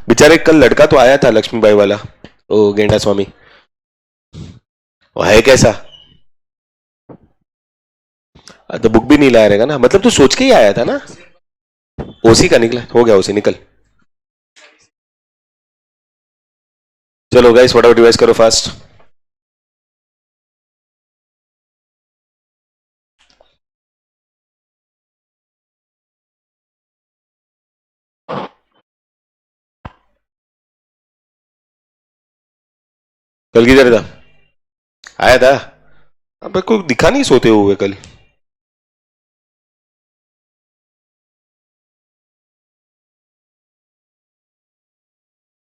बेचारे कल लड़का तो आया था लक्ष्मीबाई वाला, ओ गेंडा स्वामी, वो है कैसा? तो बुक भी नहीं लाया रहेगा ना, मतलब तू सोच के ही आया था ना। ओसी का निकला, हो गया ओसी, निकल। चलो गाइस फटाफट रिवाइज करो फास्ट। कल किधर था? आया था? अब कोई दिखा नहीं सोते हुए कल।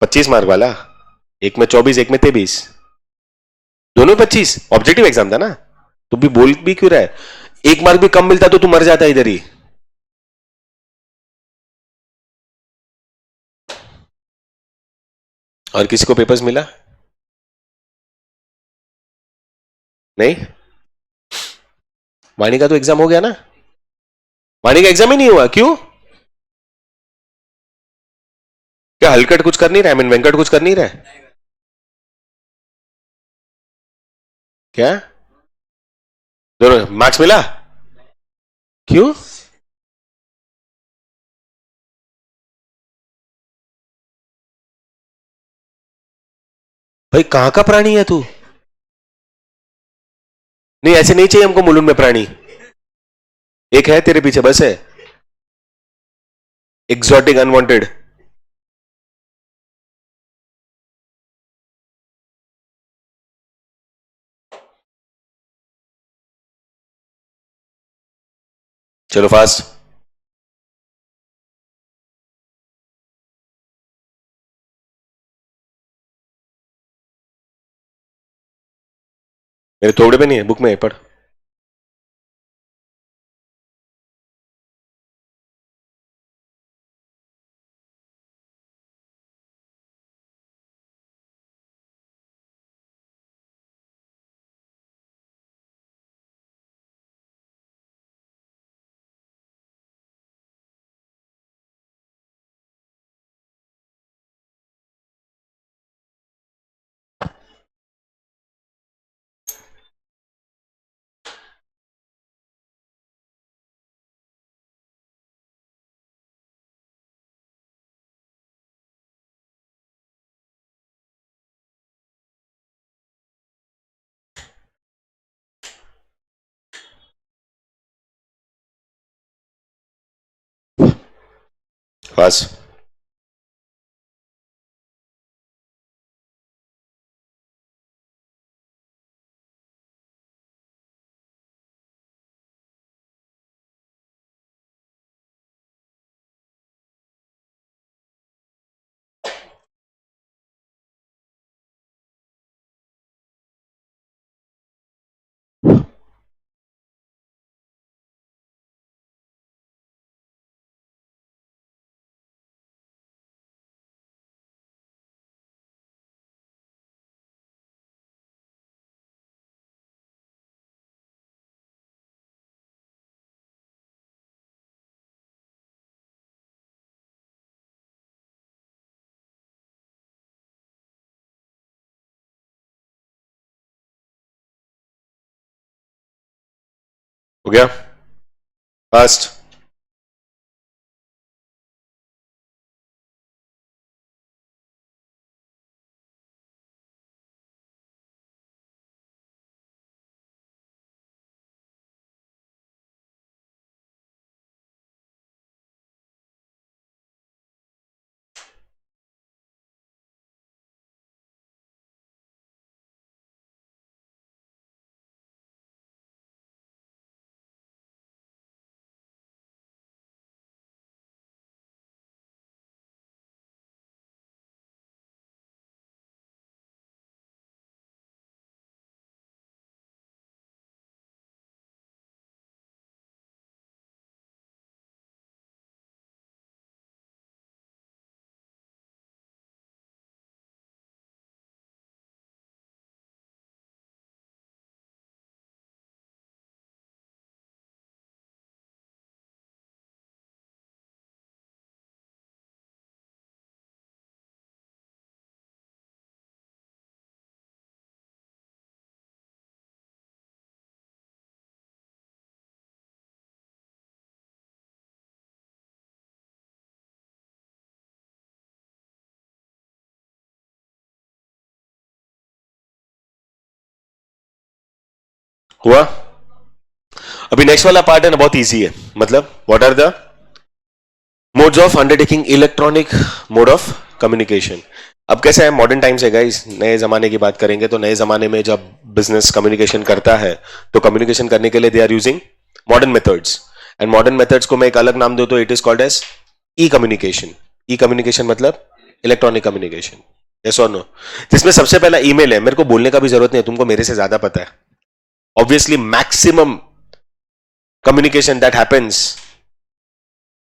25 मार्क वाला? एक में 24, एक में 23। दोनों 25? ऑब्जेक्टिव एग्जाम था ना? तू भी बोल भी क्यों रहा है? एक मार्क भी कम मिलता तो तू मर जाता इधर ही। और किसी को पेपर्स मिला? नहीं। वाणी का तो एग्जाम हो गया ना? वाणी का एग्जाम ही नहीं हुआ, क्यों? क्या हलकट कुछ कर नहीं रहा है? मीन वेंकट कुछ कर नहीं रहा है क्या? दोनों मार्क्स मिला? क्यों? भाई कहां का प्राणी है तू? नहीं ऐसे नहीं चाहिए हमको मुलुंड में प्राणी। एक है तेरे पीछे, बस है। Exotic unwanted. चलो फास्ट। मेरे थोड़े पे नहीं है, बुक में है, पढ़। फास्ट। हो गया? फास्ट। हुआ? अभी नेक्स्ट वाला पार्ट है ना, बहुत इजी है. मतलब what are the modes of undertaking electronic mode of communication. अब कैसा है, मॉडर्न टाइम्स है गाइस, नए जमाने की बात करेंगे तो नए जमाने में जब बिजनेस कम्युनिकेशन करता है तो कम्युनिकेशन करने के लिए they are using modern methods. And modern methods को मैं एक अलग नाम दूं तो it is called as e communication. E communication मतलब इलेक्ट्रॉनिक कम्युनिकेशन. यस और नो? जिसमें सबसे पहला ईमेल है. मेरे को बोलने का भी जरूरत नहीं है, तुमको मेरे से ज्यादा पता है. Obviously maximum communication that happens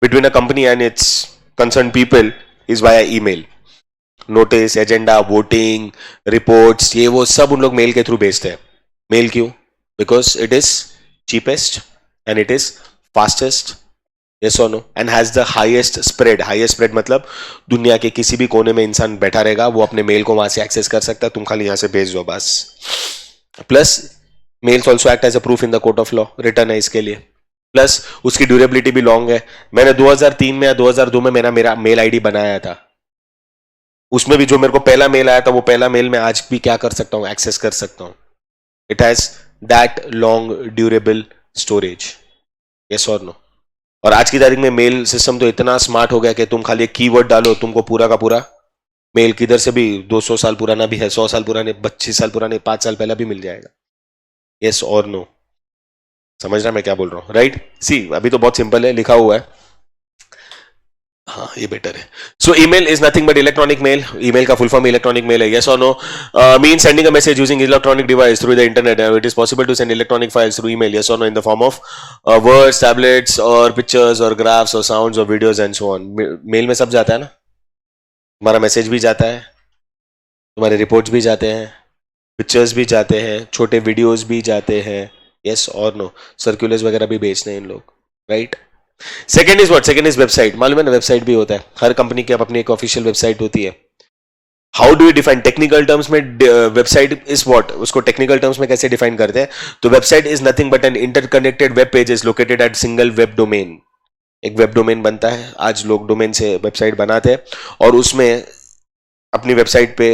between a company and its concerned people is via email. Notice, agenda, voting, reports, ये वो सब उन लोग मेल के थ्रू भेजते हैं. मेल क्यों? Because it is cheapest and it is fastest. Yes और no? And has the highest spread. Highest spread मतलब दुनिया के किसी भी कोने में इंसान बैठा रहेगा, वो अपने मेल को वहां से एक्सेस कर सकता है. तुम खाली यहां से भेज दो बस. Plus mails also act as a proof in the court of law. Return है इसके लिए. प्लस उसकी ड्यूरेबिलिटी भी लॉन्ग है. मैंने 2003 में या 2002 में मेरा मेल आईडी बनाया था. उसमें भी जो मेरे को पहला मेल आया था, वो पहला मेल मैं आज भी क्या कर सकता हूं, एक्सेस कर सकता हूं. It has that long durable storage. Yes और नो? और आज की तारीख में मेल सिस्टम तो इतना स्मार्ट हो गया कि तुम खाली एक कीवर्ड डालो, तुमको पूरा का पूरा मेल किधर से भी 200 साल पुराना भी है, 100 साल पुराने, 25 साल पुराने, 5 साल पहला भी मिल जाएगा. यस और नो? समझ रहा मैं क्या बोल रहा हूं? राइट? सी अभी तो बहुत सिंपल है, लिखा हुआ है. हाँ ये बेटर है. So email is nothing but electronic mail. Email का फुल फॉर्म इलेक्ट्रॉनिक मेल है. यस और no? Mean sending a message using electronic device through the internet. It is possible to send electronic files through email. Yes और no? In the form of words, tablets or pictures or graphs or sounds or videos and so on. Mail में सब जाता है ना. तुम्हारा message भी जाता है, तुम्हारे रिपोर्ट्स भी जाते हैं, पिक्चर्स भी जाते हैं, छोटे वीडियोस भी जाते हैं. यस और नो? सर्कुलर्स वगैरह भी भेजते हैं इन लोग. Right? Second is what? Second is website. मालूम है ना, वेबसाइट भी होता है. हर कंपनी की अपनी एक ऑफिशियल वेबसाइट होती है. How do you define? Technical terms में वेबसाइट इज व्हाट? उसको टेक्निकल टर्म्स में कैसे डिफाइन करते हैं? तो website is nothing but an interconnected web pages located at single web domain. एक वेब डोमेन बनता है, आज लोग डोमेन से वेबसाइट बनाते हैं और उसमें अपनी वेबसाइट पे,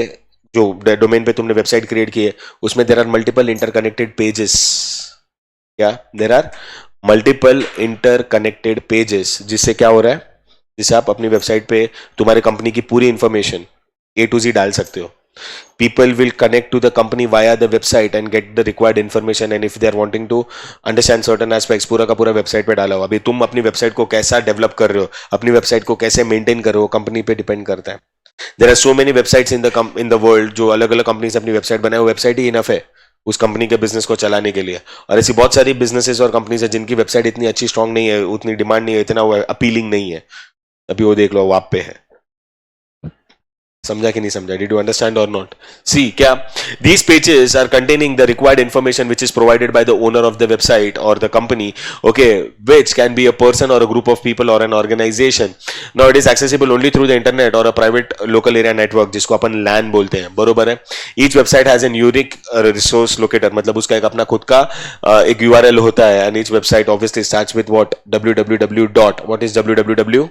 जो डोमेन पे तुमने वेबसाइट क्रिएट की है, उसमें there are multiple interconnected pages. क्या? There are multiple interconnected pages. जिससे क्या हो रहा है? जिससे आप अपनी वेबसाइट पे तुम्हारे कंपनी की पूरी इंफॉर्मेशन A to Z डाल सकते हो. People will connect to the company via the website and get the required information, and if they are wanting to understand certain aspects, पूरा का पूरा वेबसाइट पे डाला हो. अभी तुम अपनी वेबसाइट को कैसा डेवलप कर रहे हो, अपनी वेबसाइट को कैसे मेंटेन कर रहे हो, कंपनी पे डिपेंड करता है. There are so many websites in the world. जो अलग अलग कंपनी से अपनी वेबसाइट बनाए, वो वेबसाइट ही इनफ है उस कंपनी के बिजनेस को चलाने के लिए. और ऐसी बहुत सारी बिजनेसेस और कंपनीज है जिनकी वेबसाइट इतनी अच्छी स्ट्रांग नहीं है, उतनी डिमांड नहीं है, इतना अपीलिंग नहीं है. अभी वो देख लो, वो आप पे है. समझा कि नहीं समझा? Did you understand or not? See क्या? These pages are containing the required information which is provided by the owner of the website or the company. Okay, which can be a person or a group of people or an organization. Now it is accessible only through the internet or a private local area network, जिसको अपन LAN बोलते हैं. बरोबर है? Each website has an unique resource locator. मतलब उसका एक अपना खुद का एक यूआरएल होता है. And each website obviously starts with what? www dot. What is www?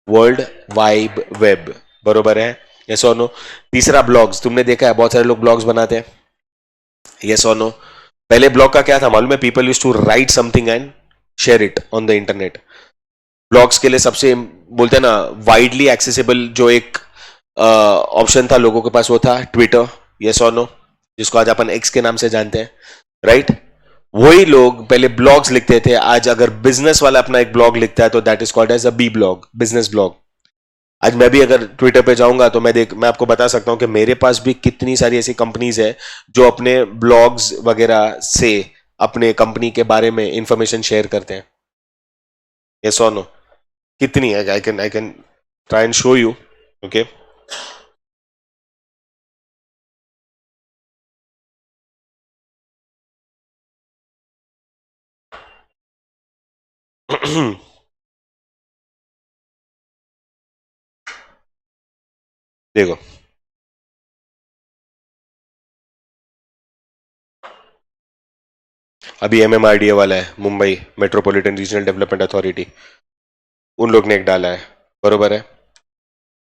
World wide web. बरोबर है? यस और नो? तीसरा ब्लॉग्स. तुमने देखा है बहुत सारे लोग ब्लॉग्स बनाते हैं. यस और नो? पहले ब्लॉग का क्या था मालूम है? People used to write something and share it on the internet. Blogs के लिए सबसे बोलते हैं ना वाइडली एक्सेसिबल जो एक ऑप्शन था लोगों के पास, वो था ट्विटर. यस और नो? जिसको आज अपन एक्स के नाम से जानते हैं. राइट? वही लोग पहले ब्लॉग्स लिखते थे. आज अगर बिजनेस वाला अपना एक ब्लॉग लिखता है तो that is called as a B blog, business blog. आज मैं भी अगर ट्विटर पे जाऊंगा तो मैं आपको बता सकता हूं कि मेरे पास भी कितनी सारी ऐसी कंपनीज है जो अपने ब्लॉग्स वगैरह से अपने कंपनी के बारे में इंफॉर्मेशन शेयर करते हैं. यस और नो? कितनी है? I can try and show you. Okay, देखो. अभी MMRDA वाला है, Mumbai metropolitan regional development authority. उन लोग ने एक डाला है. बरोबर है?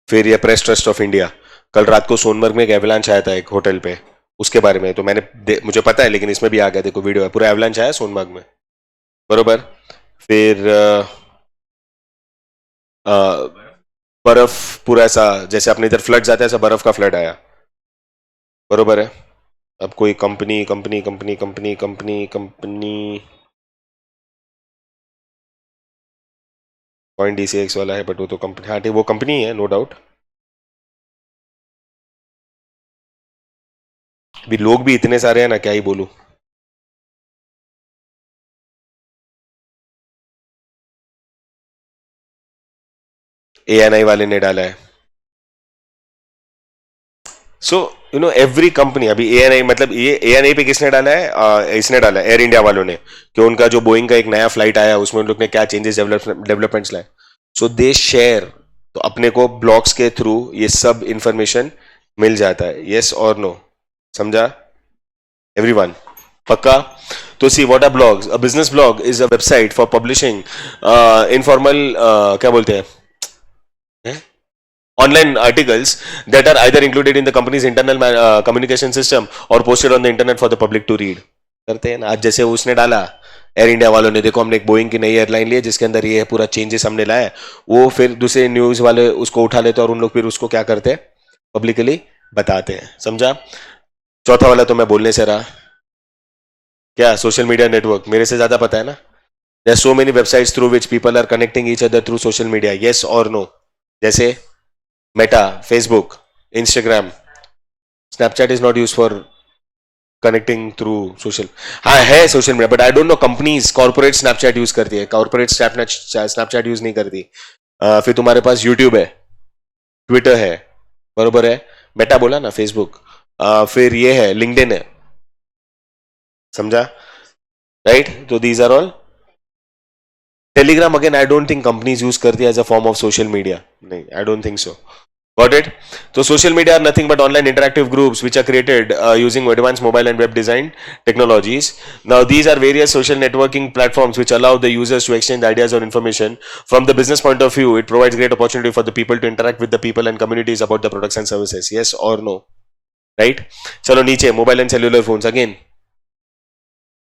फिर ये प्रेस ट्रस्ट ऑफ इंडिया. कल रात को सोनमर्ग में एक एवलांच आया था एक होटल पे. उसके बारे में तो मुझे पता है, लेकिन इसमें भी आ गया, देखो वीडियो है, पूरा एवलांच आया सोनमार्ग में, बरोबर। फिर बर्फ पूरा ऐसा, जैसे अपने इधर फ्लड जाता है ऐसा बर्फ का फ्लड आया, बरोबर है। अब कोई company company company company company company point DCX वाला है, बट वो तो कंपनी, हाँ ठीक, वो कंपनी है नो डाउट। अभी लोग भी इतने सारे हैं ना, क्या ही बोलूं। ANI वाले ने डाला है। So you know every company, अभी ANI मतलब ये ANI पे किसने डाला है? इसने डाला है एयर इंडिया वालों ने, कि उनका जो बोइंग का एक नया फ्लाइट आया उसमें उन लोग ने क्या चेंजेस डेवलपमेंट्स लाए। सो दे शेयर, तो अपने को ब्लॉग्स के थ्रू ये सब इंफॉर्मेशन मिल जाता है, यस और नो, समझा एवरीवन? पक्का? तो see what are blogs? A business blog is a website for publishing informal, क्या बोलते हैं, online articles that are either included in the company's internal communication system or posted on the internet for the public to read। करते हैं ना, आज जैसे उसने डाला एयर इंडिया वालों ने, देखो हमने एक बोइंग की नई एयरलाइन ली है जिसके अंदर ये है पूरा चेंजेस हमने लाया है, वो फिर दूसरे न्यूज वाले उसको उठा लेते हैं और उन लोग फिर उसको क्या करते हैं, पब्लिकली बताते हैं, समझा? चौथा वाला तो मैं बोलने से रहा, क्या सोशल मीडिया नेटवर्क, मेरे से ज्यादा पता है ना। There are so many websites through which people are connecting each other through social media, yes और नो? जैसे Meta, Facebook, Instagram, Snapchat is not use for connecting through social. हाँ है social media, but I don't know companies, corporate Snapchat use करती है, corporate Snapchat use नहीं करती। फिर तुम्हारे पास यूट्यूब है, ट्विटर है, बरोबर है, मेटा बोला ना, फेसबुक, फिर ये है लिंक्डइन है, समझा? राइट, तो these are all. Telegram again I don't think companies use करती है as a form of social media, नहीं I don't think so. Got it? So social media are nothing but online interactive groups which are created using advanced mobile and web design technologies. Now these are various social networking platforms which allow the users to exchange ideas or information. From the business point of view, it provides great opportunity for the people to interact with the people and communities about the products and services. Yes or no? Right? चलो नीचे mobile and cellular phones again,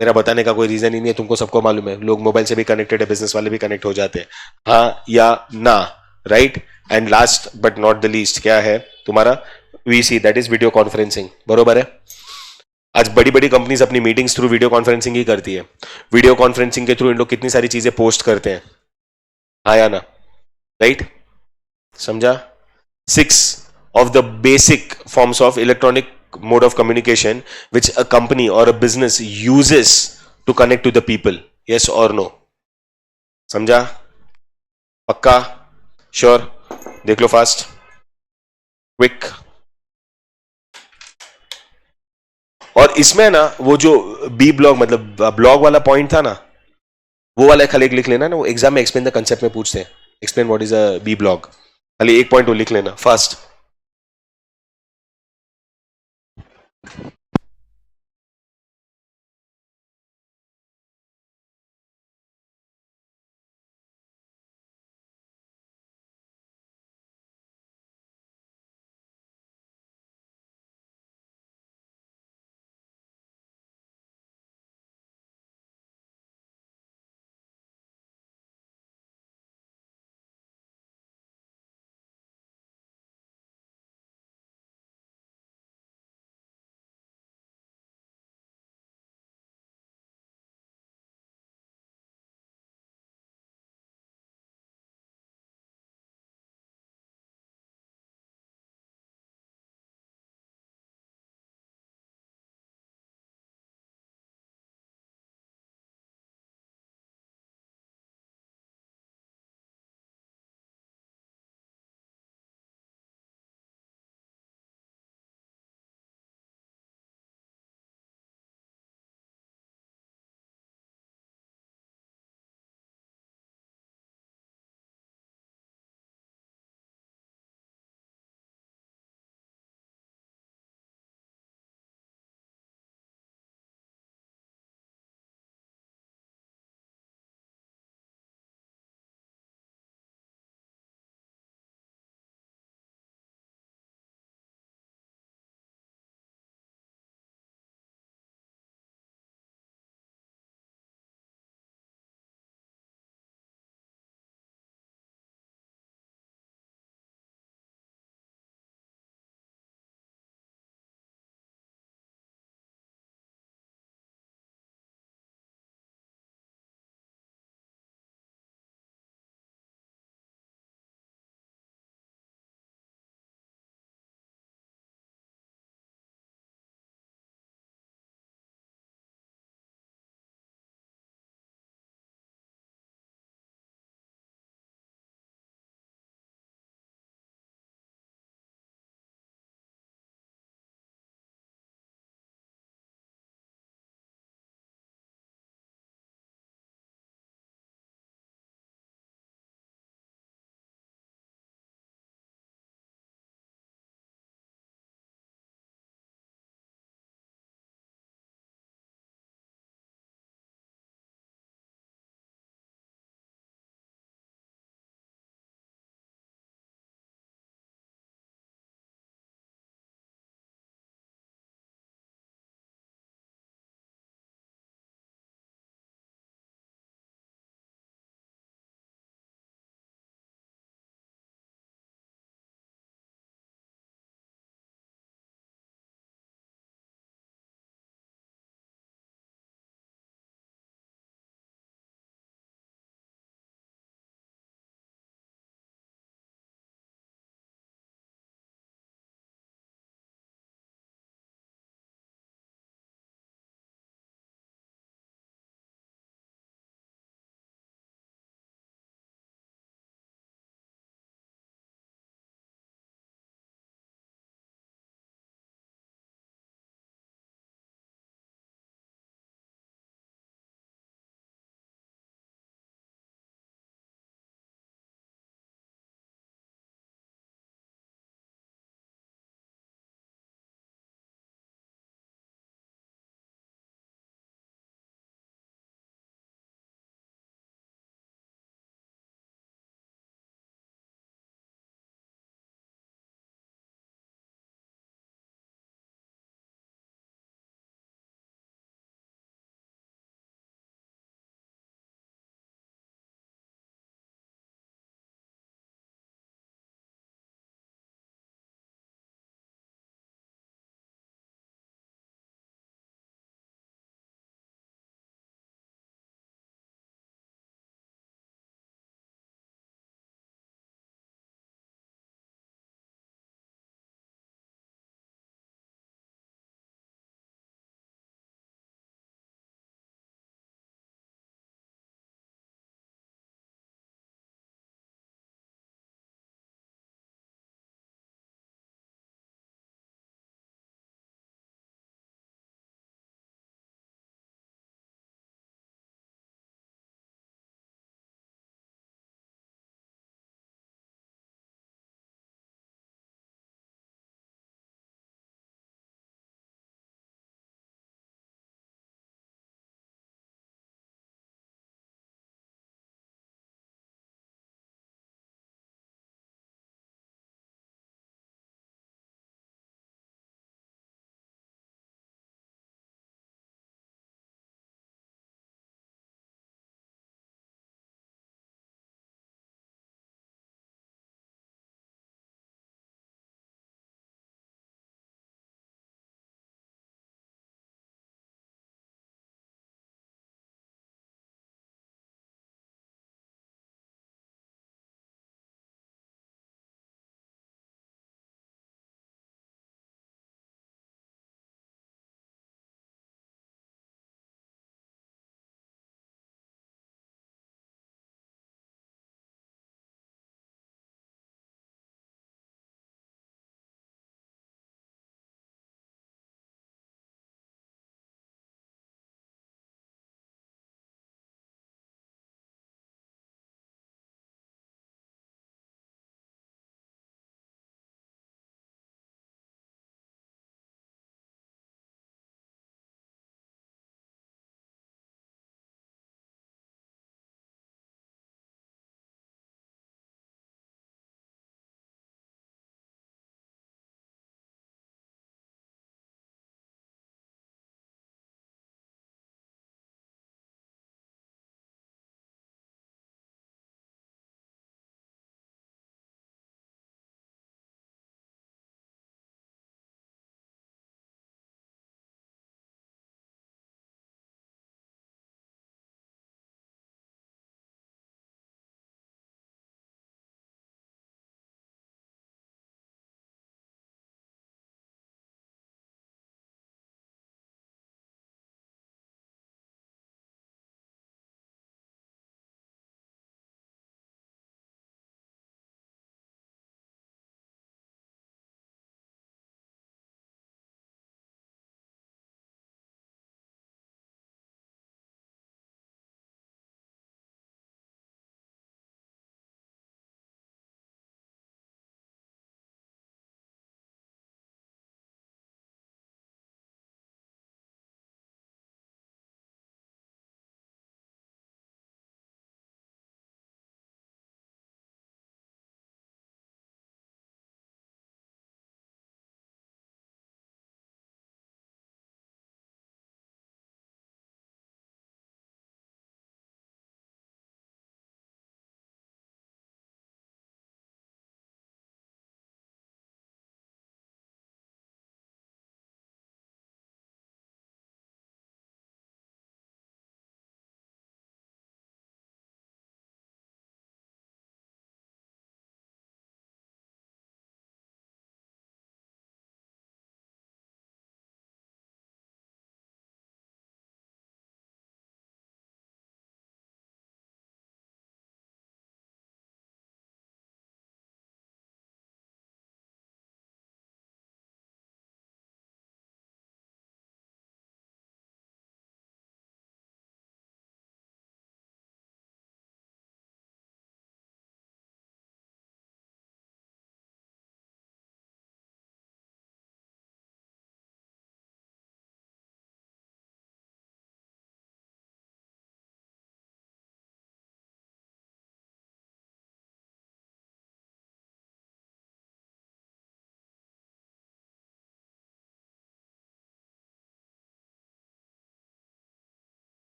मेरा बताने का कोई reason ही नहीं है, तुमको सबको मालूम है, लोग मोबाइल से भी कनेक्टेड है, बिजनेस वाले भी कनेक्ट हो जाते हैं, हाँ या ना? Right. And last but not the least क्या है तुम्हारा? VC, that is video conferencing, बरोबर है। आज बड़ी बड़ी कंपनीज अपनी मीटिंग्स थ्रू वीडियो कॉन्फ्रेंसिंग ही करती है। वीडियो कॉन्फ्रेंसिंग के थ्रू इन लोग कितनी सारी चीजें पोस्ट करते हैं, हाँ या ना? राइट, समझा? 6 of the basic forms of electronic mode of communication which a company or a business uses to connect to the people, yes or no? समझा? पक्का? श्योर? देख लो फास्ट, क्विक। और इसमें ना वो जो बी ब्लॉग मतलब ब्लॉग वाला पॉइंट था ना, वो वाला खाली एक लिख लेना ना, वो एग्जाम में एक्सप्लेन द कंसेप्ट में पूछते हैं, explain what is a B blog, खाली एक पॉइंट वो लिख लेना fast.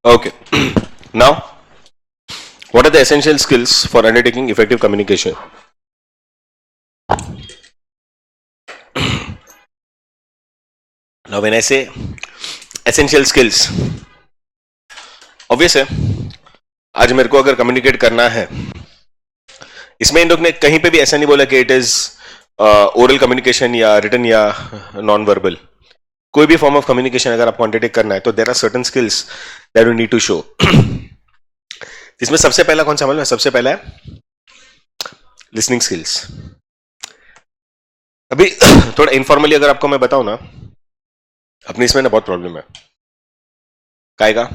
Okay. Now, what are the essential skills for undertaking effective communication? Now, when I say essential skills, obvious है, आज मेरे को अगर कम्युनिकेट करना है, इसमें इन लोग ने कहीं पे भी ऐसा नहीं बोला कि इट इज ओरल कम्युनिकेशन या रिटन या नॉन वर्बल. कोई भी फॉर्म ऑफ कम्युनिकेशन अगर आपको अंडरटेक करना है तो there are certain skills that you need to show. इसमें सबसे पहला कौन सा मालूम है? सबसे पहला है लिसनिंग स्किल्स. अभी थोड़ा इनफॉर्मली अगर आपको मैं बताऊं ना, अपनी इसमें ना बहुत प्रॉब्लम है. काय का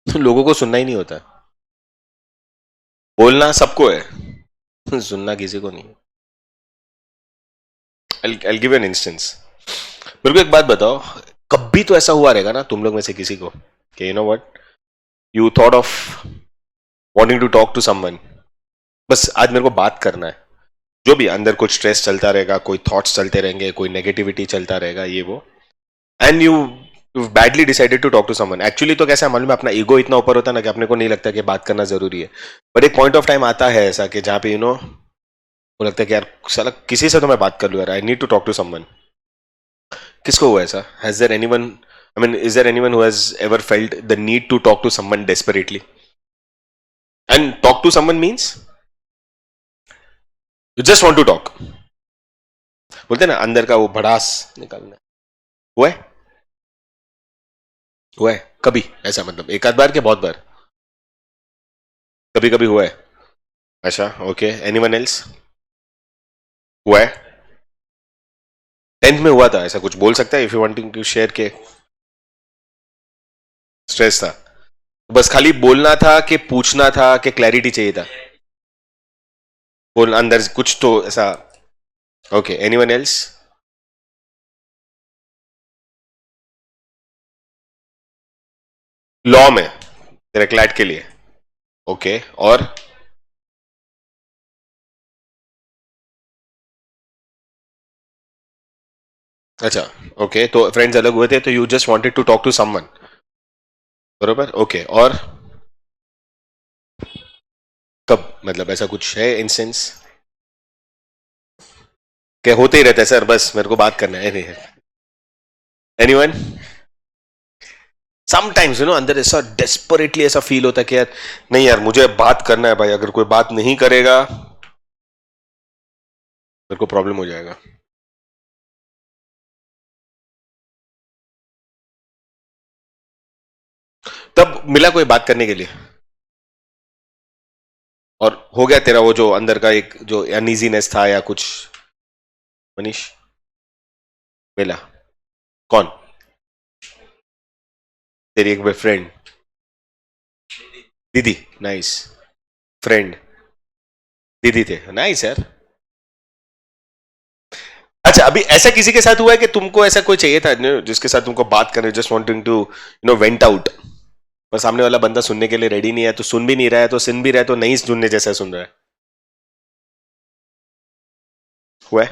लोगों को सुनना ही नहीं होता. बोलना सबको है, सुनना किसी को नहीं. I'll give you an instance. मेरे को एक बात बताओ, कभी तो ऐसा हुआ रहेगा ना तुम लोग में से किसी को कि you know what, you thought of wanting to talk to someone, बस आज मेरे को बात करना है. जो भी अंदर कुछ स्ट्रेस चलता रहेगा, कोई थॉट्स चलते रहेंगे, कोई नेगेटिविटी चलता रहेगा, ये वो, and you badly decided to talk to someone. Actually तो कैसा मालूम है, अपना ईगो इतना ऊपर होता है ना कि अपने को नहीं लगता कि बात करना जरूरी है. बट एक पॉइंट ऑफ टाइम आता है ऐसा कि जहां पे यू नो वो लगता है कि यार साला किसी से तो मैं बात कर लूं यार, I need to talk to someone. किसको हुआ ऐसा? Has there anyone, I mean is there anyone who has ever felt the need to talk to someone desperately? And talk to someone means you just want to talk. बोलते हैं ना अंदर का वो भड़ास निकालना. हुआ है? हुआ है कभी ऐसा? मतलब एक आध बार के बहुत बार? कभी कभी हुआ है. अच्छा, ओके. Anyone else? हुआ है? 10th में हुआ था ऐसा कुछ? बोल सकता है if you wanting to share के स्ट्रेस था? बस खाली बोलना था कि पूछना था कि क्लैरिटी चाहिए था? बोल अंदर कुछ तो ऐसा. ओके. Anyone else? लॉ में तेरे क्लैट के लिए? ओके. और अच्छा, ओके. तो फ्रेंड्स अलग हुए थे तो you just wanted to talk to someone, बरोबर. ओके. और कब? मतलब ऐसा कुछ है इंस्टेंस कि होते ही रहता है सर, बस मेरे को बात करना है? नहीं है. एनीवन? समटाइम्स यू नो अंदर ऐसा डेस्परेटली ऐसा फील होता है कि यार नहीं यार मुझे बात करना है भाई, अगर कोई बात नहीं करेगा मेरे को प्रॉब्लम हो जाएगा. तब मिला कोई बात करने के लिए और हो गया तेरा वो जो अंदर का एक जो अनईजीनेस था या कुछ? मनीष मिला? कौन? तेरी एक फ्रेंड? दीदी? नाइस. फ्रेंड दीदी थे? नाइस यार. अच्छा, अभी ऐसा किसी के साथ हुआ है कि तुमको ऐसा कोई चाहिए था जिसके साथ तुमको बात करने, just wanting to you know vent out, पर सामने वाला बंदा सुनने के लिए रेडी नहीं है, तो सुन भी नहीं रहा है, तो सुन भी रहा है तो नहीं सुनने जैसा सुन रहा है? हुआ है?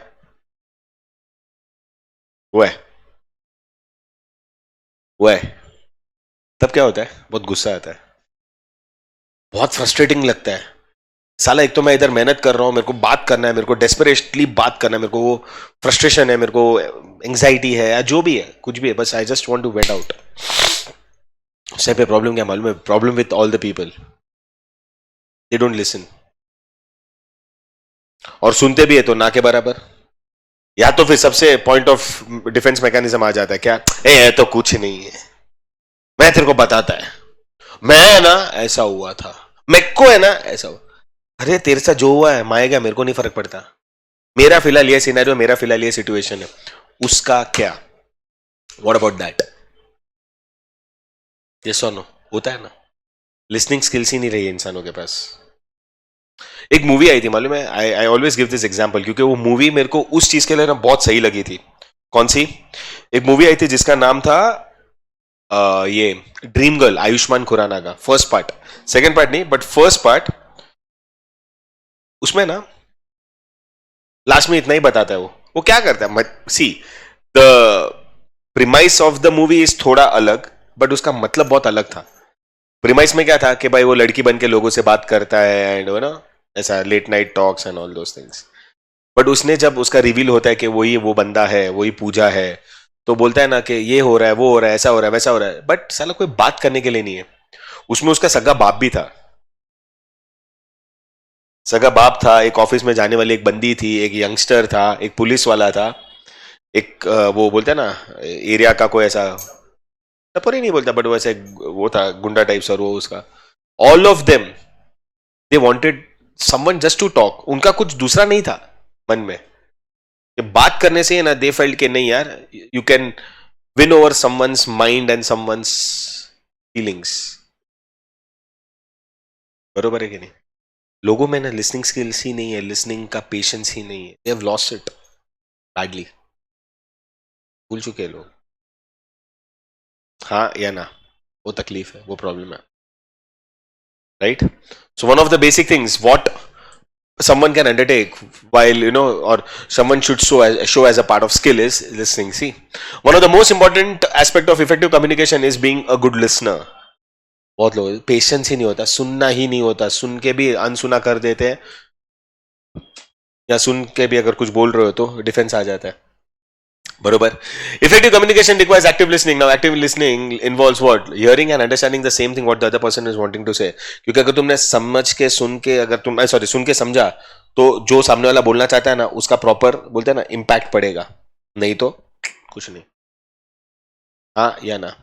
हुआ है? हुआ है? तब क्या होता है? बहुत गुस्सा आता है, बहुत फ्रस्ट्रेटिंग लगता है. साला एक तो मैं इधर मेहनत कर रहा हूं, मेरे को बात करना है, मेरे को डेस्परेटली बात करना है, मेरे को वो फ्रस्ट्रेशन है, मेरे को एंग्जाइटी है या जो भी है, कुछ भी है, बस I just want to vent out. उससे पे प्रॉब्लम क्या मालूम है? Problem with all the people, they don't listen. और सुनते भी है तो ना के बराबर. या तो फिर सबसे पॉइंट ऑफ डिफेंस मैकेनिज्म आ जाता है क्या, ए तो कुछ नहीं है, मैं तेरे को बताता है, मैं ना ऐसा हुआ था, मेरे को है ना ऐसा हुआ. अरे तेरे साथ जो हुआ है माएगा, मेरे को नहीं फर्क पड़ता. मेरा फिलहाल ये सिनेरियो, मेरा फिलहाल ये सिचुएशन है, उसका क्या? What about that? यस और नो? होता है ना. लिसनिंग स्किल्स ही नहीं रही है इंसानों के पास. एक मूवी आई थी मालूम है, I I always give this example क्योंकि वो मूवी मेरे को उस चीज के लिए ना बहुत सही लगी थी. कौन सी? एक मूवी आई थी जिसका नाम था ये ड्रीम गर्ल, आयुष्मान खुराना का. फर्स्ट पार्ट, सेकंड पार्ट नहीं, बट फर्स्ट पार्ट. उसमें ना लास्ट में इतना ही बताता है वो क्या करता है. See the premise of the movie is थोड़ा अलग, बट उसका मतलब बहुत अलग था. प्रीमाइस में क्या था कि भाई वो लड़की बन के लोगों से बात करता है एंड वो ना ऐसा late night talks and all those things. But उसने जब उसका रिवील होता है कि वही वो बंदा है, वही पूजा है, तो बोलता है ना कि ये हो रहा है, वो हो रहा है, ऐसा हो रहा है, वैसा हो रहा है, बट साला कोई बात करने के लिए नहीं है. उसमें उसका सगा बाप भी था. सगा बाप था, एक ऑफिस में जाने वाली एक बंदी थी, एक यंगस्टर था, एक पुलिस वाला था, एक वो बोलते हैं ना एरिया का कोई ऐसा टपर ही नहीं बोलता, बट वैसे वो था गुंडा टाइप सर वो उसका. All of them they wanted someone just to talk. उनका कुछ दूसरा नहीं था मन में. ये बात करने से ना दे फेल्ट के नहीं यार, you can win over someone's mind and someone's feelings. बरोबर है कि नहीं? लोगों में ना लिसनिंग स्किल्स ही नहीं है, लिसनिंग का पेशेंस ही नहीं है. They have lost it badly. भूल चुके हैं लोग. हाँ या ना, वो तकलीफ है, वो प्रॉब्लम है. Right. So one of the basic things what someone can undertake while or someone should show as a part of skill is listening. See, one of the most important aspect of effective communication is being a good listener. बहुत लोग patience ही नहीं होता, सुनना ही नहीं होता, सुन के भी अनसुना कर देते हैं, या सुन के भी अगर कुछ बोल रहे हो तो डिफेंस आ जाता है. बरोबर. Effective communication requires active listening. Now active listening involves what? Hearing and understanding the same thing what the other person is wanting to say. क्योंकि अगर तुमने समझ के सुन के, अगर तुम सॉरी सुन के समझा, तो जो सामने वाला बोलना चाहता है ना उसका प्रॉपर बोलते हैं ना इम्पैक्ट पड़ेगा. नहीं तो कुछ नहीं. हाँ या ना.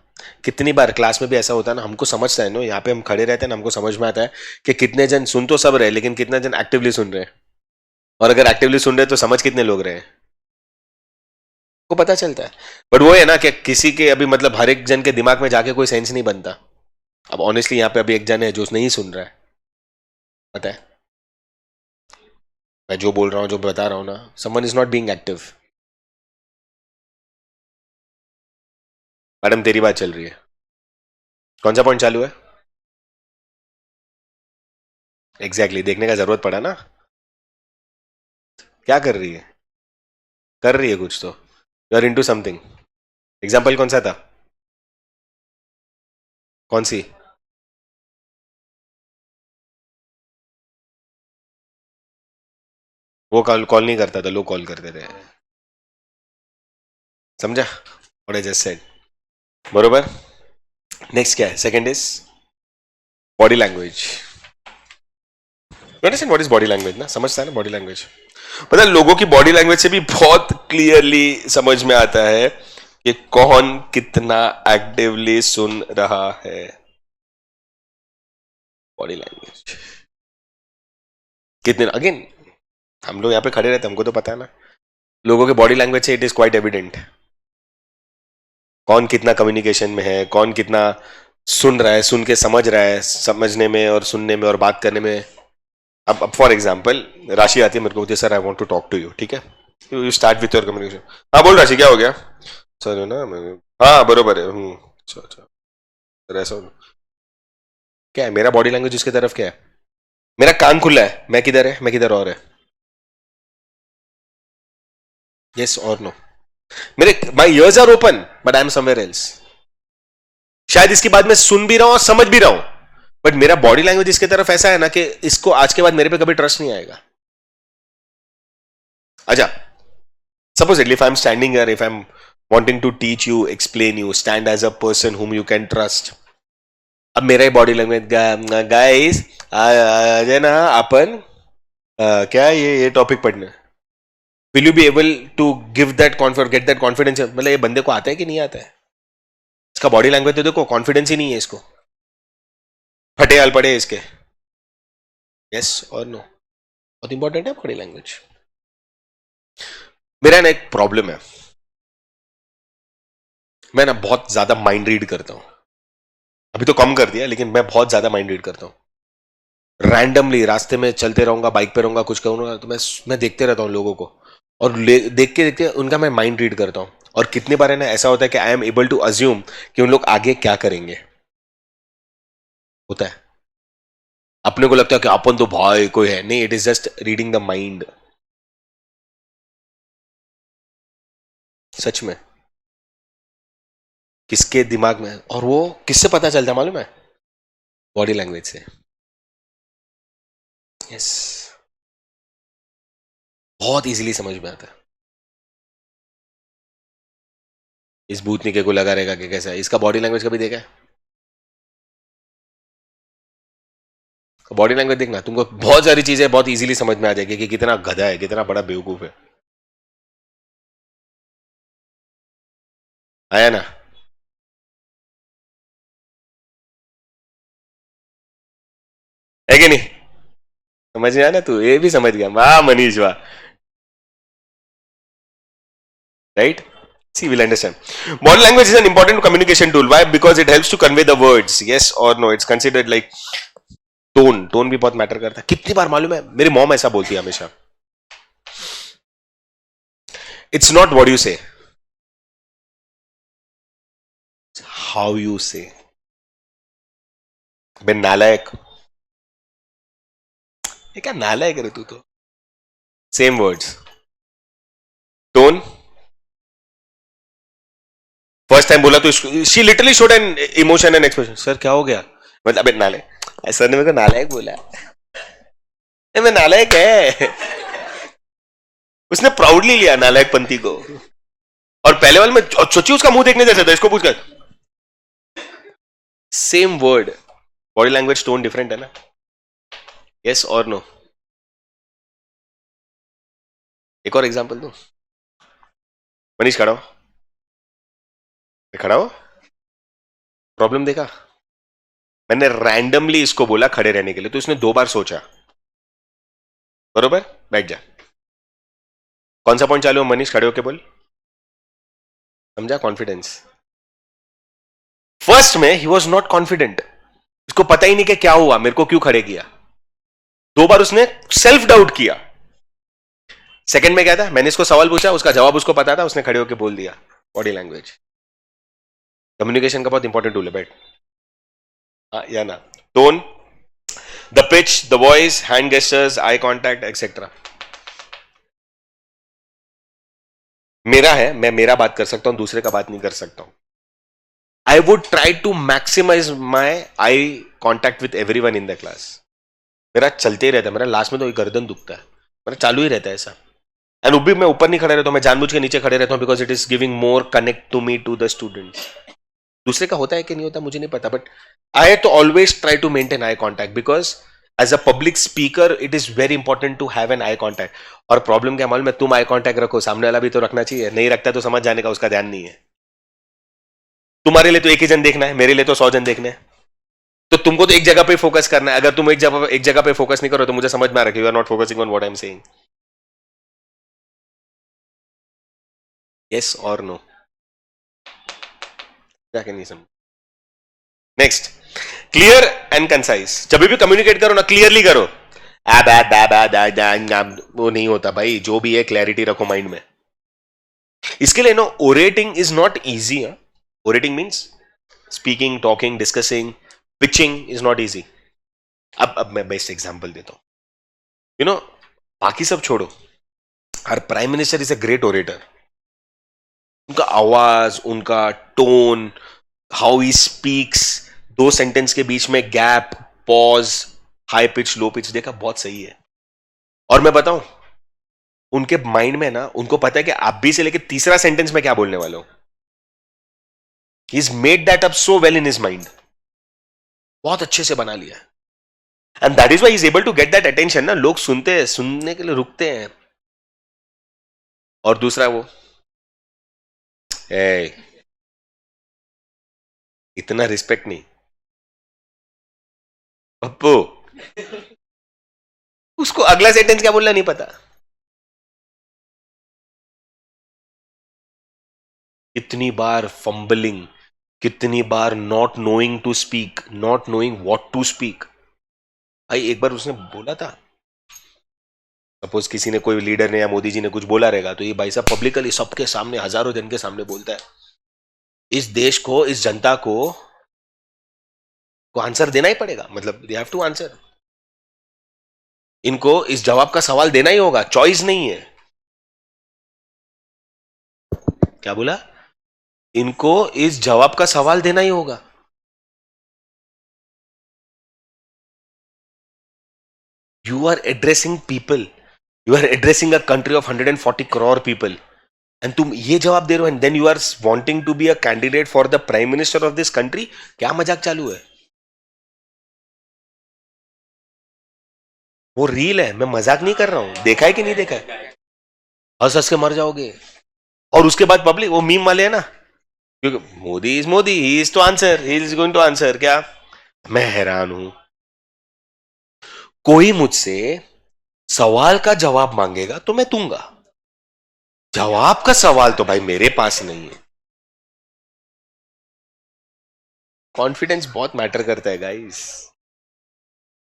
कितनी बार क्लास में भी ऐसा होता है ना, हमको समझता है ना, यहाँ पे हम खड़े रहते हैं ना, हमको समझ में आता है कि कितने जन सुन तो सब रहे, लेकिन कितने जन एक्टिवली सुन रहे हैं. और अगर एक्टिवली सुन रहे हैं तो समझ कितने लोग रहे हैं को पता चलता है. बट वो है ना कि किसी के अभी मतलब हर एक जन के दिमाग में जाके कोई सेंस नहीं बनता. अब ऑनेस्टली यहाँ पे अभी एक जन है जो नहीं सुन रहा है, पता है मैं जो बोल रहा हूँ, जो बता रहा हूँ ना, someone is not being active. Madam तेरी बात चल रही है. कौन सा पॉइंट चालू है? एग्जैक्टली देखने का जरूरत पड़ा ना. क्या कर रही है? कर रही है कुछ तो. You are into something. Example कौन सा था? कौन सी? वो कॉल कॉल नहीं करता था, लोग कॉल करते थे. समझा व्हाट आई जस्ट सेड? बरोबर. नेक्स्ट क्या है? Second is body language. Understand what is body language ना? समझता है ना बॉडी लैंग्वेज? पता है लोगों की बॉडी लैंग्वेज से भी बहुत क्लियरली समझ में आता है कि कौन कितना एक्टिवली सुन रहा है. बॉडी लैंग्वेज कितने, अगेन हम लोग यहाँ पे खड़े रहते हैं, हमको तो पता है ना लोगों के बॉडी लैंग्वेज से. इट इज क्वाइट एविडेंट कौन कितना कम्युनिकेशन में है, कौन कितना सुन रहा है, सुन के समझ रहा है, समझने में और सुनने में और बात करने में. अब फॉर एग्जाम्पल राशि आती है मेरे को बोलती है sir I want to talk to you. ठीक है, you start with your communication. हाँ बोल राशि क्या हो गया? सर है ना हाँ बरोबर है. अच्छा अच्छा सर ऐसा क्या है? मेरा बॉडी लैंग्वेज उसकी तरफ क्या है? मेरा कान खुला है, मैं किधर है, मैं किधर और है? यस और नो? मेरे my ears are open but I am somewhere else. शायद इसके बाद मैं सुन भी रहा हूं और समझ भी रहा हूं, बट मेरा बॉडी लैंग्वेज इसके तरफ ऐसा है ना कि इसको आज के बाद मेरे पे कभी ट्रस्ट नहीं आएगा. अच्छा, supposedly if I'm standing here, if I'm wanting to teach you, explain you, stand as a person whom you can trust. अब मेरा ही बॉडी लैंग्वेज गाइस आज ना अपन क्या ये टॉपिक पढ़ना. Will you be able to give that confidence, get that confidence? मतलब ये बंदे को आता है कि नहीं आता है? इसका बॉडी लैंग्वेज तो देखो, कॉन्फिडेंस ही नहीं है इसको. फटे हाल पड़े इसके. यस और नो? बहुत इंपॉर्टेंट है बॉडी लैंग्वेज. मेरा ना एक प्रॉब्लम है, मैं ना बहुत ज्यादा माइंड रीड करता हूं. अभी तो कम कर दिया, लेकिन मैं बहुत ज्यादा माइंड रीड करता हूं. रैंडमली रास्ते में चलते रहूंगा, बाइक पे रहूंगा, कुछ करूंगा तो मैं देखते रहता हूँ लोगों को, और देख के देखते उनका मैं माइंड रीड करता हूँ. और कितनी बार है ना ऐसा होता है कि I am able to assume कि उन लोग आगे क्या करेंगे. होता है. अपने को लगता है कि अपन तो भाई कोई है नहीं, it is just reading the mind. सच में किसके दिमाग में, और वो किससे पता चलता है मालूम है? बॉडी लैंग्वेज से। यस, बहुत इजीली समझ में आता है। इस भूतनिके को लगा रहेगा कि कैसा है, इसका बॉडी लैंग्वेज कभी देखा है? बॉडी लैंग्वेज देखना, तुमको बहुत सारी चीजें बहुत इजीली समझ में आ जाएगी कि कितना गधा है, कितना बड़ा बेवकूफ है ना? है कि नहीं? समझ गया ना तू, ये भी समझ गया, वाह मनीष वाह। Right? See, we'll understand. Body language is an important communication tool. Why? Because it helps to convey the words. Yes or no. It's considered like tone. Tone भी बहुत मैटर करता है. कितनी बार मालूम है मेरी मॉम ऐसा बोलती है हमेशा. It's not what you say. It's how you say. बे नालायक. ये क्या नालायक है रे तू तो. Same words. Tone. First time बोला तो she literally showed an emotion and expression. Sir क्या हो गया? मतलब अबे नाले, सर ने मेरे को नालायक बोला. मैं नालायक है. उसने प्राउडली लिया नालायक पंथी को. और पहले वाले में सोचिए उसका मुंह देखने जैसा था, इसको पूछकर same word. Body language tone different है ना? यस और नो? एक और एग्जांपल दो. मनीष खड़ा हो. खड़ा हो. प्रॉब्लम देखा? मैंने रैंडमली इसको बोला खड़े रहने के लिए, तो इसने 2 बार सोचा. बरोबर? बैठ जा. कौन सा पॉइंट चालू हो मनीष? खड़े होके बोल. समझा? कॉन्फिडेंस. फर्स्ट में ही वॉज नॉट कॉन्फिडेंट. इसको पता ही नहीं कि क्या हुआ, मेरे को क्यों खड़े किया. 2 बार उसने सेल्फ डाउट किया. सेकंड में क्या था? मैंने इसको सवाल पूछा, उसका जवाब उसको पता था, उसने खड़े होकर बोल दिया. बॉडी लैंग्वेज कम्युनिकेशन का बहुत इंपॉर्टेंट टूल है. बैठ. या ना? Tone, the pitch, the voice, hand gestures, eye contact etcetera. मेरा है, मैं मेरा बात कर सकता हूं, दूसरे का बात नहीं कर सकता हूं. I would try to maximise my eye contact with everyone in the class. मेरा चलते ही रहता है, मेरा लास्ट में तो गर्दन दुखता है, मेरा चालू ही रहता है ऐसा. एंड भी मैं ऊपर नहीं खड़ा रहता हूं, मैं जानबूझ के नीचे खड़े रहता हूं, because it is giving more connect to me to the students. दूसरे का होता है कि नहीं होता मुझे नहीं पता, बट आई तो always try to maintain eye contact, because as a public speaker it is very important to have an eye contact. और प्रॉब्लम क्या मालूम है? तुम आई कॉन्टैक्ट रखो, सामने वाला भी तो रखना चाहिए. नहीं रखता तो समझ जाने का उसका ध्यान नहीं है. तुम्हारे लिए तो एक ही जन देखना है, मेरे लिए तो 100 जन देखने हैं. तो तुमको तो एक जगह पे फोकस करना है. अगर तुम एक जगह पे फोकस नहीं करो तो मुझे समझ में आ रहा है you are not focusing on what I am saying. Yes और नो? जाके नहीं समझ. Next, clear and concise. जब भी कम्युनिकेट करो ना, क्लियरली करो. वो नहीं होता भाई. जो भी है क्लैरिटी रखो माइंड में. इसके लिए no, orating is not easy. Orating means speaking, talking, discussing. Pitching is not easy. अब मैं बेस्ट एग्जांपल देता हूं. यू नो, बाकी सब छोड़ो, हर prime minister is a great orator. उनका आवाज, उनका tone, how he speaks, 2 sentence के बीच में gap, pause, high pitch, low pitch, देखा बहुत सही है. और मैं बताऊं, उनके माइंड में ना, उनको पता है कि आप भी से लेके तीसरा सेंटेंस में क्या बोलने वाला हूं. He is made that up so well in his mind. बहुत अच्छे से बना लिया. And that is why is able to get that attention ना. लोग सुनते हैं, सुनने के लिए रुकते हैं. और दूसरा वो इतना रिस्पेक्ट नहीं. पप्पू, उसको अगला सेंटेंस क्या बोलना नहीं पता. कितनी बार फंबलिंग, कितनी बार not knowing to speak, not knowing what to speak. भाई एक बार उसने बोला था, सपोज किसी ने, कोई लीडर ने या मोदी जी ने कुछ बोला रहेगा, तो ये भाई साहब पब्लिकली सबके सामने, हजारों जन के सामने बोलता है. इस देश को, इस जनता को आंसर देना ही पड़ेगा. मतलब दे हैव टू आंसर. इनको इस जवाब का सवाल देना ही होगा, चॉइस नहीं है. क्या बोला? इनको इस जवाब का सवाल देना ही होगा. You are addressing people. You are addressing a country of 140 crore people. And तुम ये जवाब दे रहे हो and then you are wanting to be a candidate for the prime minister of this country. क्या मजाक चालू है? वो रील है, मैं मजाक नहीं कर रहा हूं. देखा है कि नहीं देखा है? हंस हंस के मर जाओगे. और उसके बाद पब्लिक वो मीम वाले है ना, क्योंकि Modi he is to answer, he is going to answer. क्या मैं हैरान हूं. कोई मुझसे सवाल का जवाब मांगेगा तो मैं दूंगा. जवाब का सवाल तो भाई मेरे पास नहीं है. कॉन्फिडेंस बहुत मैटर करता है गाइस.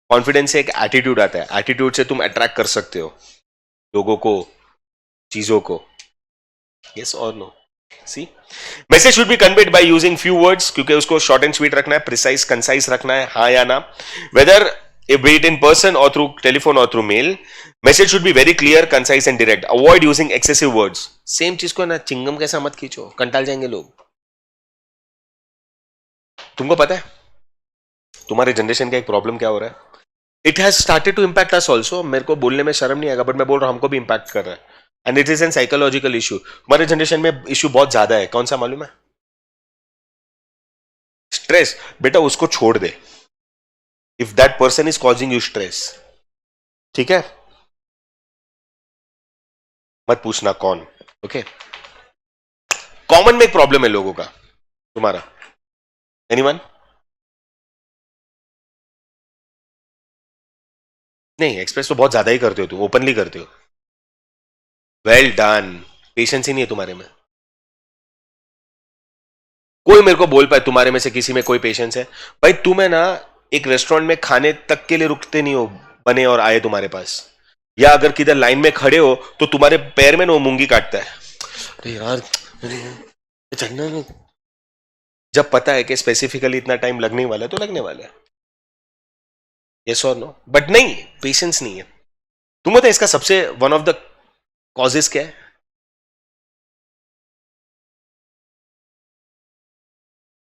कॉन्फिडेंस से एक एटीट्यूड आता है. एटीट्यूड से तुम अट्रैक्ट कर सकते हो लोगों को, चीजों को. यस और no. See message should be conveyed by using few words, क्योंकि उसको शॉर्ट एंड स्वीट रखना है, प्रिसाइज कंसाइज रखना है, हाँ या ना. Whether be it in person or through telephone or through mail, message should be very clear, concise and direct. Avoid using excessive words. Same चीज को ना चिंगम कैसा मत खींचो, कंटाल जाएंगे लोग. तुमको पता है तुम्हारे जनरेशन का एक प्रॉब्लम क्या हो रहा है? It has started to impact us also. मेरे को बोलने में शर्म नहीं आएगा, बट मैं बोल रहा हूं हमको भी इम्पैक्ट कर रहा है. And it is an psychological issue. तुम्हारे जनरेशन में इशू बहुत ज्यादा है. कौन सा मालूम है? स्ट्रेस. बेटा उसको छोड़ दे. If that person is causing you stress, ठीक है, मत पूछना कौन. ओके. कॉमन में एक प्रॉब्लम है लोगों का. तुम्हारा एनीवन? नहीं, एक्सप्रेस तो बहुत ज्यादा ही करते हो तुम, ओपनली करते हो. Well done. पेशेंस ही नहीं है तुम्हारे में. कोई मेरे को बोल पाए तुम्हारे में से किसी में कोई पेशेंस है? भाई तुम्हें ना एक रेस्टोरेंट में खाने तक के लिए रुकते नहीं हो, बने और आए तुम्हारे पास. या अगर किधर लाइन में खड़े हो तो तुम्हारे पैर में ना वो मूंगी काटता है. अरे यार चलना नहीं. जब पता है कि स्पेसिफिकली इतना टाइम लगने वाला है तो लगने वाला है. यस और नो. बट नहीं, पेशेंस नहीं है. तुम बताए इसका सबसे वन ऑफ द कॉजेस क्या है?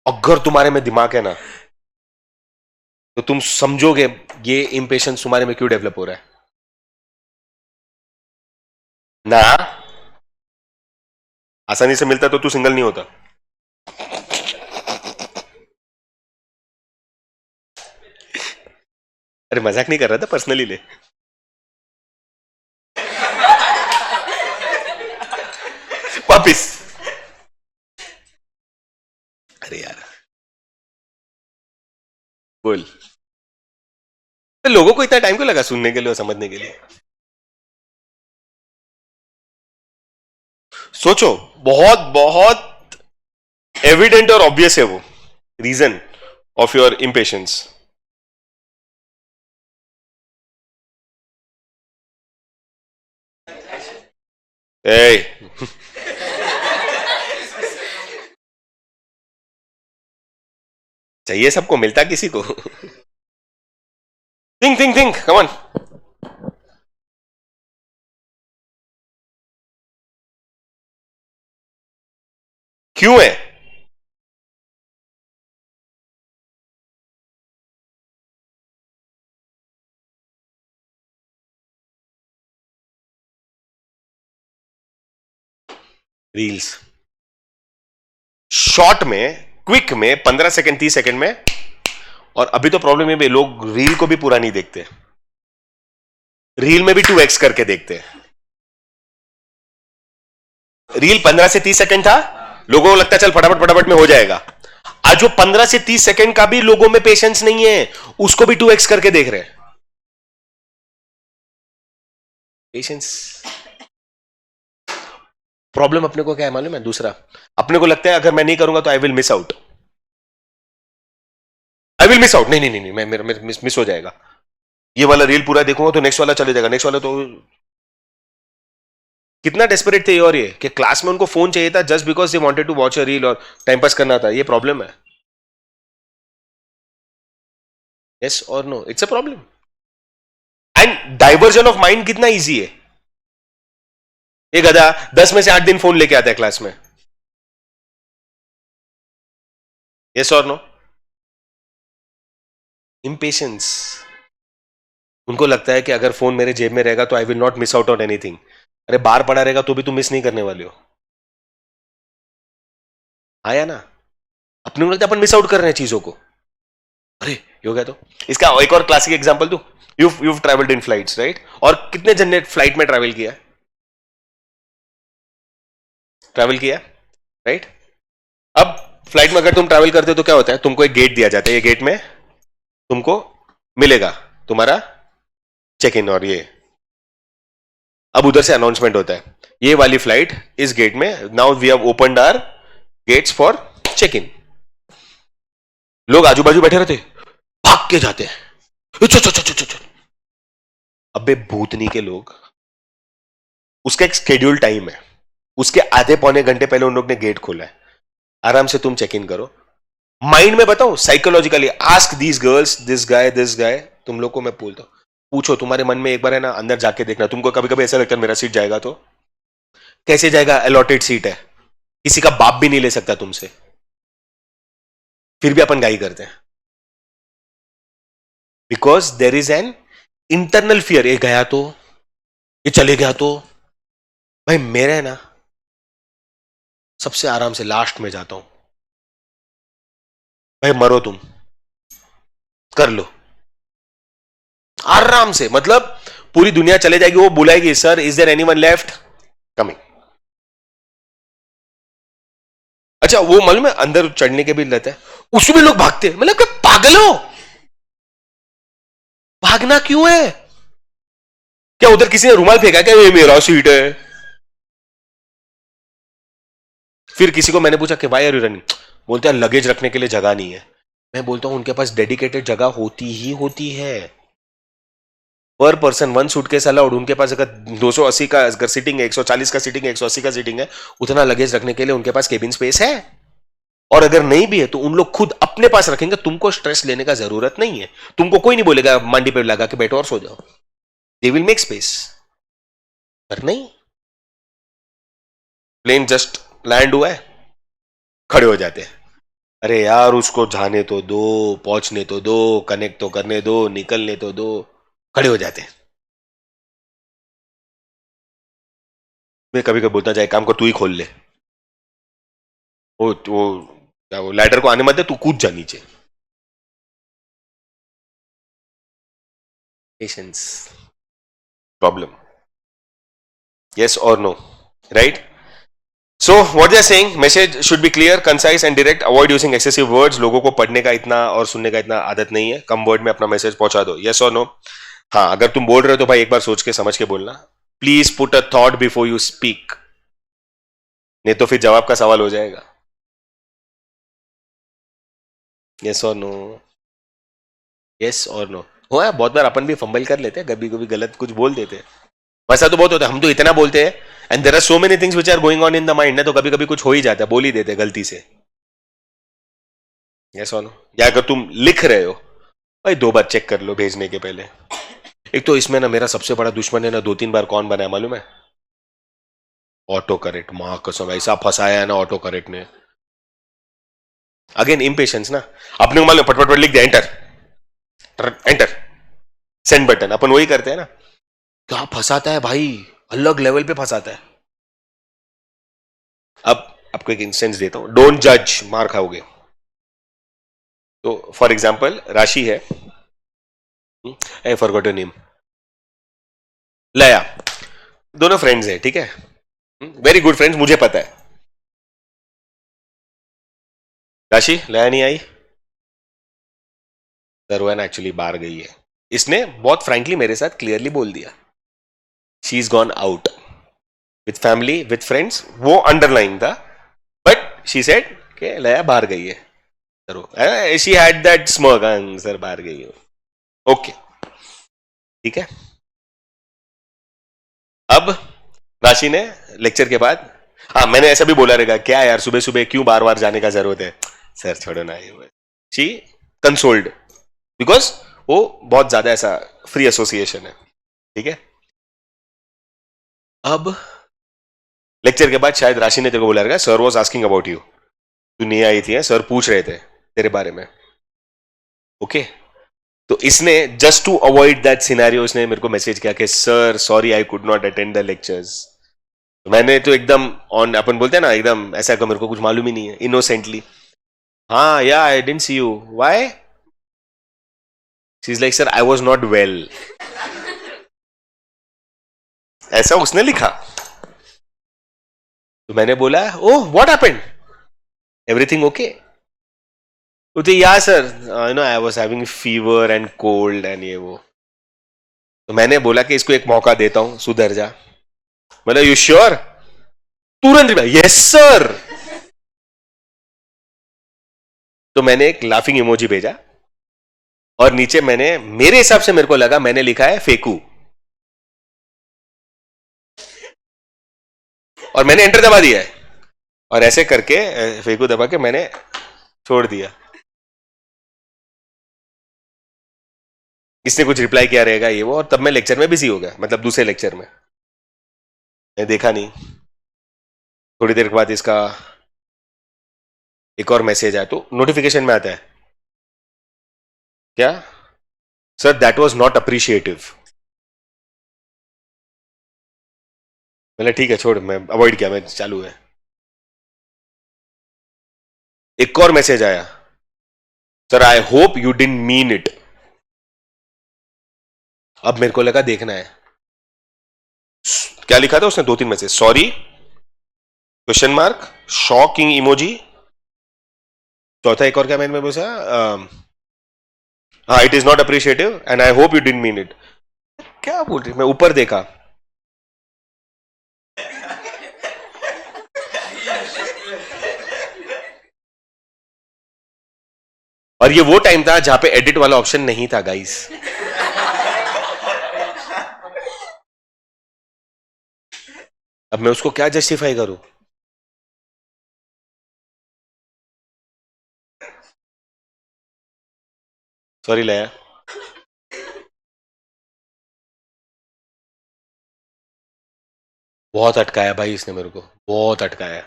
अगर तुम्हारे में दिमाग है ना तो तुम समझोगे ये इंपेशेंस तुम्हारे में क्यों डेवलप हो रहा है ना. आसानी से मिलता तो तू सिंगल नहीं होता. अरे मजाक नहीं कर रहा था, पर्सनली ले. वापिस. अरे यार बोल. तो लोगों को इतना टाइम क्यों लगा सुनने के लिए और समझने के लिए? सोचो. बहुत बहुत एविडेंट और ऑब्वियस है वो रीजन ऑफ योर इम्पेशेंस. चाहिए सबको, मिलता किसी को? Think think think, come on. क्यों है? रील्स. शॉर्ट में, क्विक में, 15 सेकंड 30 सेकंड में. और अभी तो प्रॉब्लम है, लोग रील को भी पूरा नहीं देखते. रील में भी 2x करके देखते हैं. रील 15 से 30 सेकंड था, लोगों को लगता है चल फटाफट फटाफट में हो जाएगा. आज जो 15 से 30 सेकंड का भी लोगों में पेशेंस नहीं है, उसको भी 2x करके देख रहे हैं. पेशेंस. प्रॉब्लम अपने को क्या है मालूम है? दूसरा, अपने को लगता है अगर मैं नहीं करूंगा तो I will miss out. I will miss out. नहीं नहीं नहीं, मैं मेरा मिस हो जाएगा. ये वाला रील पूरा देखूंगा तो नेक्स्ट वाला चले जाएगा, नेक्स्ट वाला तो. कितना डेस्परेट थे और ये कि क्लास में उनको फोन चाहिए था just because they wanted to watch a reel और टाइम पास करना था. ये प्रॉब्लम है. यस और no, it's a problem. And diversion of mind कितना इजी है. ये गधा 10 में से 8 दिन फोन लेके आता है क्लास में. यस और नो? इम्पेशंस। उनको लगता है कि अगर फोन मेरे जेब में रहेगा तो I will not miss out on anything. अरे बाहर पड़ा रहेगा तो भी तुम मिस नहीं करने वाले हो। आया ना? अपने को लगता है अपन मिस आउट कर रहे हैं चीजों को। अरे ये हो गया तो। इसका एक और क्लासिक एग्जांपल दू। You travelled in flights, right? और कितने जन ने फ्लाइट में ट्रैवल किया? ट्रैवल किया, राइट? अब फ्लाइट में अगर तुम ट्रैवल करते हो तो क्या होता है? तुमको एक गेट दिया जाता है, ये गेट में तुमको मिलेगा तुम्हारा चेक इन, और ये अब उधर से अनाउंसमेंट होता है, ये वाली फ्लाइट इस गेट में, now we have opened our gates for check in. लोग आजू बाजू बैठे रहते, भाग के जाते हैं, चो चो चो चो चो। अबे भूतनी के लोग, उसका एक स्केड्यूल टाइम है, उसके आधे पौने घंटे पहले उन लोग ने गेट खोला है, आराम से तुम चेक इन करो। माइंड में बताओ, psychologically ask these girls, this guy, तुम लोग को मैं बोलता हूं, पूछो तुम्हारे मन में एक बार है ना, अंदर जाके देखना, तुमको कभी कभी ऐसा लगता है मेरा सीट जाएगा तो कैसे जाएगा? अलॉटेड सीट है, किसी का बाप भी नहीं ले सकता तुमसे, फिर भी अपन गाई करते हैं, because there is an internal fear. ये गया तो, ये चले गया तो। भाई मेरे है ना, सबसे आराम से लास्ट में जाता हूं। भाई मरो तुम, कर लो आराम से, मतलब पूरी दुनिया चले जाएगी, वो बुलाएगी, sir is there anyone left coming. अच्छा वो मालूम है, अंदर चढ़ने के भी रहता है, उसमें लोग भागते हैं, मतलब पागल हो, भागना क्यों है? क्या उधर किसी ने रुमाल फेंका क्या, ये मेरा सीट है? फिर किसी को मैंने पूछा कि वाई आर यू रनिंग, बोलते हैं लगेज रखने के लिए जगह नहीं है। मैं बोलता हूं उनके पास डेडिकेटेड जगह होती ही होती है, पर पर्सन वन सूटकेस अलाउड। उनके पास अगर 280 का अगर सीटिंग है, 140 का सीटिंग है, 180 का सीटिंग है, उतना लगेज रखने के लिए उनके पास केबिन स्पेस है। और अगर नहीं भी है तो उन लोग खुद अपने पास रखेंगे, तुमको स्ट्रेस लेने का जरूरत नहीं है। तुमको कोई नहीं बोलेगा मंडी पे लगा के बैठो और सो जाओ, दे विल मेक स्पेस। पर नहीं, प्लेन जस्ट लैंड हुआ है, खड़े हो जाते हैं, अरे यार उसको जाने तो दो, पहुंचने तो दो, कनेक्ट तो करने दो, निकलने तो दो, खड़े हो जाते हैं। मैं कभी कभी बोलता जाए काम कर, तू ही खोल ले, वो क्या, वो लैडर को आने मत दे, तू कूद जा नीचे। Patience problem, yes or no, right? So what they are saying, message should be clear, concise and direct, avoid using excessive words। लोगों को पढ़ने का इतना और सुनने का इतना आदत नहीं है, कम वर्ड में अपना मैसेज पहुंचा दो, yes or no? हाँ अगर तुम बोल रहे हो तो भाई एक बार सोच के समझ के बोलना, please put a thought before you speak, नहीं तो फिर जवाब का सवाल हो जाएगा। yes or no, yes or no। हो यार, बहुत बार अपन भी फंबल कर लेते हैं, कभी कभी गलत कुछ बोल देते हैं, वैसा तो बहुत होता है, हम तो इतना बोलते हैं, and there are so many things which are going on in the mind ना, तो कभी कभी कुछ हो ही जाता है, बोल ही देते हैं गलती से। यस और नो? या अगर तुम लिख रहे हो, भाई 2 बार चेक कर लो भेजने के पहले। एक तो इसमें ना मेरा सबसे बड़ा दुश्मन है ना, 2-3 बार कौन बना है मालूम है? ऑटो करेक्ट, मां कसम ऐसा फंसाया है ना ऑटो करेक्ट ने। अगेन इम्पेशंस ना, अपने को मालूम पटपट लिख दिया, एंटर एंटर, सेंड बटन, अपन वही करते हैं ना। क्या फंसाता है भाई, अलग लेवल पे फंसाता है। अब आपको एक इंस्टेंस देता हूं, डोंट जज, मार खाओगे। तो फॉर एग्जाम्पल राशि है, आई फॉरगॉट योर नेम, लया, दोनों फ्रेंड्स हैं, ठीक है, वेरी गुड फ्रेंड्स, मुझे पता है। राशि, लया नहीं आई, सरवन एक्चुअली बाहर गई है। इसने बहुत फ्रैंकली मेरे साथ क्लियरली बोल दिया, she is gone out with family with friends, वो अंडरलाइन था, बट शी सेड कि लया बाहर गई है, she had that smirk, sir बाहर गई है, ओके ठीक है। अब राशि ने लेक्चर के बाद, हाँ मैंने ऐसा भी बोला रहेगा, क्या यार सुबह सुबह क्यों बार बार जाने का जरूरत है, सर छोड़ो ना, शी कंसोल्ड, बिकॉज वो बहुत ज्यादा ऐसा फ्री एसोसिएशन है, ठीक है। अब लेक्चर के बाद शायद राशि ने तेरे को बोला रहेगा, sir was asking about you, तू नहीं आई थी, सर पूछ रहे थे, तेरे बारे में, ओके तो इसने just to avoid that scenario इसने मेरे को मैसेज किया कि sir sorry I could not attend the lectures. मैंने तो एकदम ऑन अपन बोलते हैं ना एकदम ऐसा कि मेरे को कुछ मालूम ही नहीं है इनोसेंटली, हाँ या I didn't see you why, she is like sir I was not well, ऐसा उसने लिखा। तो मैंने बोला oh what happened, everything okay? बोलते या sir you know I was having fever and cold and ये वो। तो मैंने बोला कि इसको एक मौका देता हूं, सुधर जा। मतलब यू श्योर? तुरंत रिप्लाई यस सर। तो मैंने एक लाफिंग इमोजी भेजा और नीचे मैंने, मेरे हिसाब से मेरे को लगा मैंने लिखा है फेकू, और मैंने एंटर दबा दिया है और ऐसे करके फेकू दबा के मैंने छोड़ दिया। इसने कुछ रिप्लाई किया रहेगा ये वो, और तब मैं लेक्चर में बिजी हो गया, मतलब दूसरे लेक्चर में मैं देखा नहीं। थोड़ी देर के बाद इसका एक और मैसेज आया, तो नोटिफिकेशन में आता है क्या, sir that was not appreciative. मैंने ठीक है छोड़, मैं अवॉइड किया, मैं चालू है। एक और मैसेज आया, sir I hope you didn't mean it. अब मेरे को लगा देखना है क्या लिखा था उसने, दो तीन message, sorry question mark shocking emoji, चौथा एक और क्या मैंने बोला, हाँ it is not appreciative and I hope you didn't mean it. क्या बोल रही, मैं ऊपर देखा, और ये वो टाइम था जहां पे एडिट वाला ऑप्शन नहीं था गाइस। अब मैं उसको क्या जस्टिफाई करूं? सॉरी लया, बहुत अटकाया भाई इसने मेरे को, बहुत अटकाया।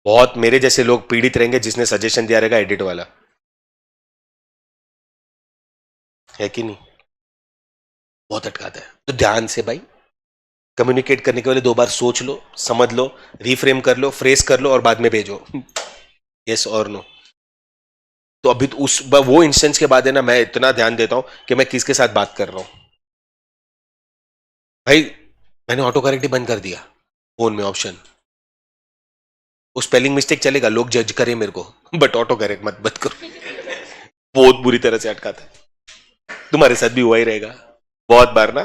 बहुत मेरे जैसे लोग पीड़ित रहेंगे जिसने सजेशन दिया रहेगा एडिट वाला, है कि नहीं? बहुत अटकाता है। तो ध्यान से भाई, कम्युनिकेट करने के पहले दो बार सोच लो, समझ लो, रिफ्रेम कर लो, फ्रेस कर लो और बाद में भेजो यस और नो। तो अभी तो उस वो इंस्टेंस के बाद है ना, मैं इतना ध्यान देता हूं कि मैं किसके साथ बात कर रहा हूं। भाई मैंने ऑटो करेक्ट ही बंद कर दिया फोन में ऑप्शन, वो स्पेलिंग मिस्टेक चलेगा, लोग जज करें मेरे को, बट ऑटो करेक्ट मत करो। बहुत बुरी तरह से अटकाता है, तुम्हारे साथ भी हुआ ही रहेगा बहुत बार ना,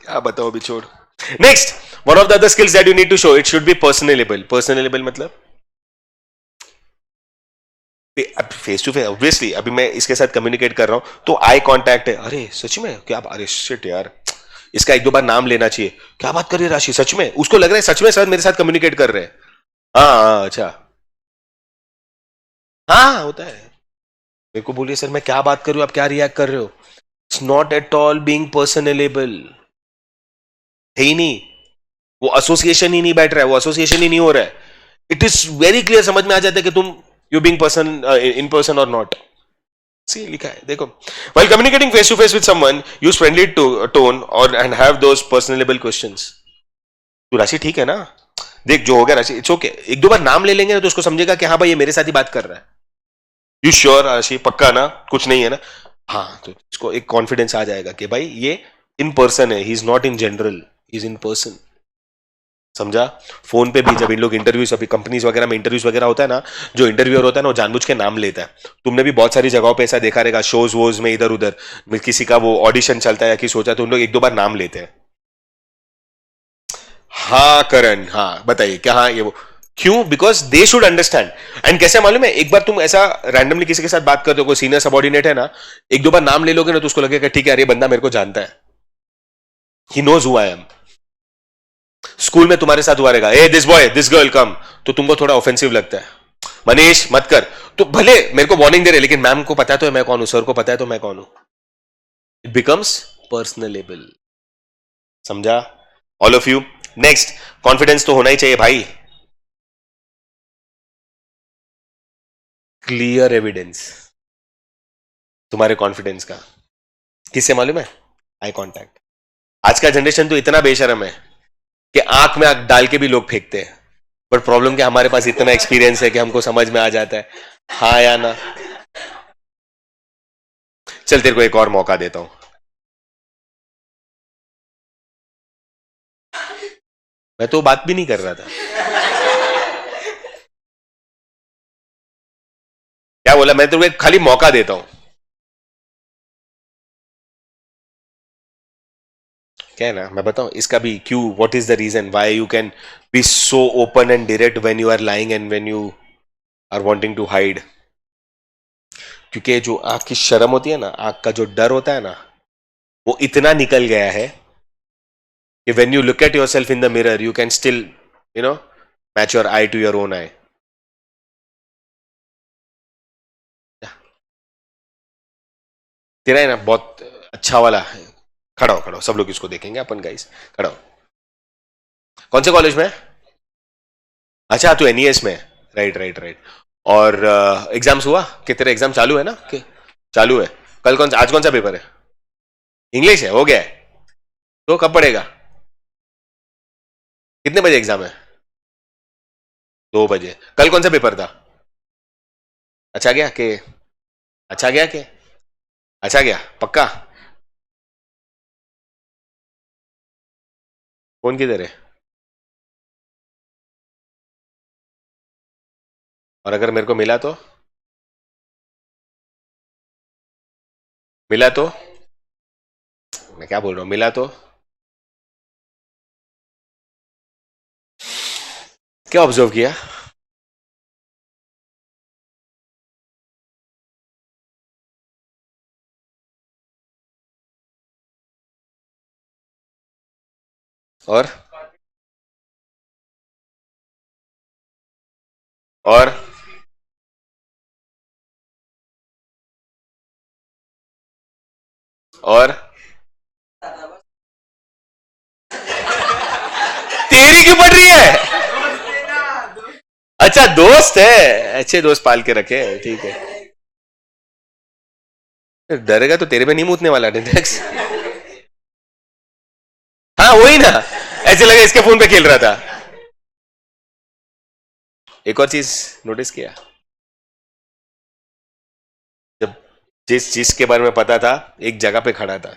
क्या बताओ अभी छोड़। Next, one of the other skills that you need to show, it should be personalable. Personalable मतलब फेस टू फेस, ऑब्वियसली अभी मैं इसके साथ कम्युनिकेट कर रहा हूं तो आई कांटेक्ट है, अरे सच में क्या, अरे शिट यार, इसका एक दो बार नाम लेना चाहिए, क्या बात कर रही है राशि, सच में उसको लग रहा है सच में सर मेरे साथ कम्युनिकेट कर रहे हैं। हाँ हाँ अच्छा, हाँ होता है। मेरे को बोलिए सर मैं क्या बात कर रही हूं, आप क्या रिएक्ट कर रहे हो, it's not at all being personalable, है ही नहीं, वो एसोसिएशन ही नहीं बैठ रहा है, वो एसोसिएशन ही नहीं हो रहा है। इट इज वेरी क्लियर, समझ में आ जाता है कि तुम you being person in person और नॉट। सी लिखा है देखो, while communicating face to face with someone use friendly tone और and have those personable questions। तू राशि ठीक है ना, देख जो हो गया राशि इट्स ओके, एक दो बार नाम ले लेंगे ना तो उसको समझेगा कि हाँ भाई ये मेरे साथ ही बात कर रहा है। यू श्योर राशि, पक्का ना, कुछ नहीं है ना, हाँ, तो इसको एक कॉन्फिडेंस आ जाएगा कि भाई ये इन पर्सन है, he is not in general, he is in person. समझा? फोन पे भी जब इन लोग इंटरव्यूज, अभी कंपनीज वगैरह में इंटरव्यूज वगैरह होता है ना, जो इंटरव्यूअर होता है ना वो जानबूझ के नाम लेता है। तुमने भी बहुत सारी जगहों पे ऐसा देखा रहेगा, शोज वोज में इधर उधर किसी का वो ऑडिशन चलता है या किसी सोचा तो उन लोग एक दो बार नाम लेते हैं। हाँ करण, हाँ बताइए क्या, हाँ ये वो, क्यों? Because they should understand. And कैसे मालूम है, एक बार तुम ऐसा रैंडमली किसी के साथ बात करते हो, कोई सीनियर सबॉर्डिनेट है ना, एक दो बार नाम ले लोगे ना तो उसको लगेगा ठीक है यार ये बंदा मेरे को जानता है, he knows who I am. School में तुम्हारे साथ हुआ रहेगा, ए this boy this girl come, तो तुमको थोड़ा ऑफेंसिव लगता है, मनीष मत कर, तो भले मेरे को वार्निंग दे रहे लेकिन मैम को पता है तो मैं कौन हूं, सर को पता है तो मैं कौन हूं। It becomes personalable. समझा all of you? Next, confidence तो होना ही चाहिए भाई। क्लियर एविडेंस तुम्हारे कॉन्फिडेंस का। किससे मालूम है? Eye contact. आज का जनरेशन तो इतना बेशरम है कि आंख में आंख डाल के भी लोग फेंकते हैं, बट प्रॉब्लम कि हमारे पास इतना एक्सपीरियंस है कि हमको समझ में आ जाता है हाँ या ना। चल तेरे को एक और मौका देता हूं। मैं तो बात भी नहीं कर रहा था। क्या बोला? मैं तेरे को एक खाली मौका देता हूं। क्या है ना, मैं बताऊं इसका भी क्यों, what is the reason why you can be so open and direct when you are lying and when you are wanting to hide. क्योंकि जो आंख की शर्म होती है ना, आंख का जो डर होता है ना, वो इतना निकल गया है कि when you look at yourself in the mirror you can still match your eye to your own eye. तेरा है ना बहुत अच्छा वाला है। खड़ा हो, खड़ा हो, सब लोग इसको देखेंगे अपन गाइस। खड़ा हो। कौन से कॉलेज में है? अच्छा तू एनईएस में है। Right right right. और एग्जाम्स हुआ कि तेरा एग्जाम चालू है ना कि चालू है? कल कौन सा, आज कौन सा पेपर है? इंग्लिश है, हो गया है? तो कब पढ़ेगा? कितने बजे एग्जाम है? 2 बजे। कल कौन सा पेपर था? अच्छा गया कि अच्छा गया कि अच्छा गया पक्का? कौन किधर है? और अगर मेरे को मिला तो? मिला तो? मैं क्या बोल रहा हूं, मिला तो? क्या ऑब्जर्व किया? और और और तेरी क्यों पड़ रही है? अच्छा दोस्त है, अच्छे दोस्त पाल के रखे हैं, ठीक है। डरेगा तो तेरे पे नहीं मूतने वाला नेक्स्ट। हाँ वही ना, ऐसे लगा इसके फोन पे खेल रहा था। एक और चीज नोटिस किया, जब जिस चीज के बारे में पता था एक जगह पे खड़ा था,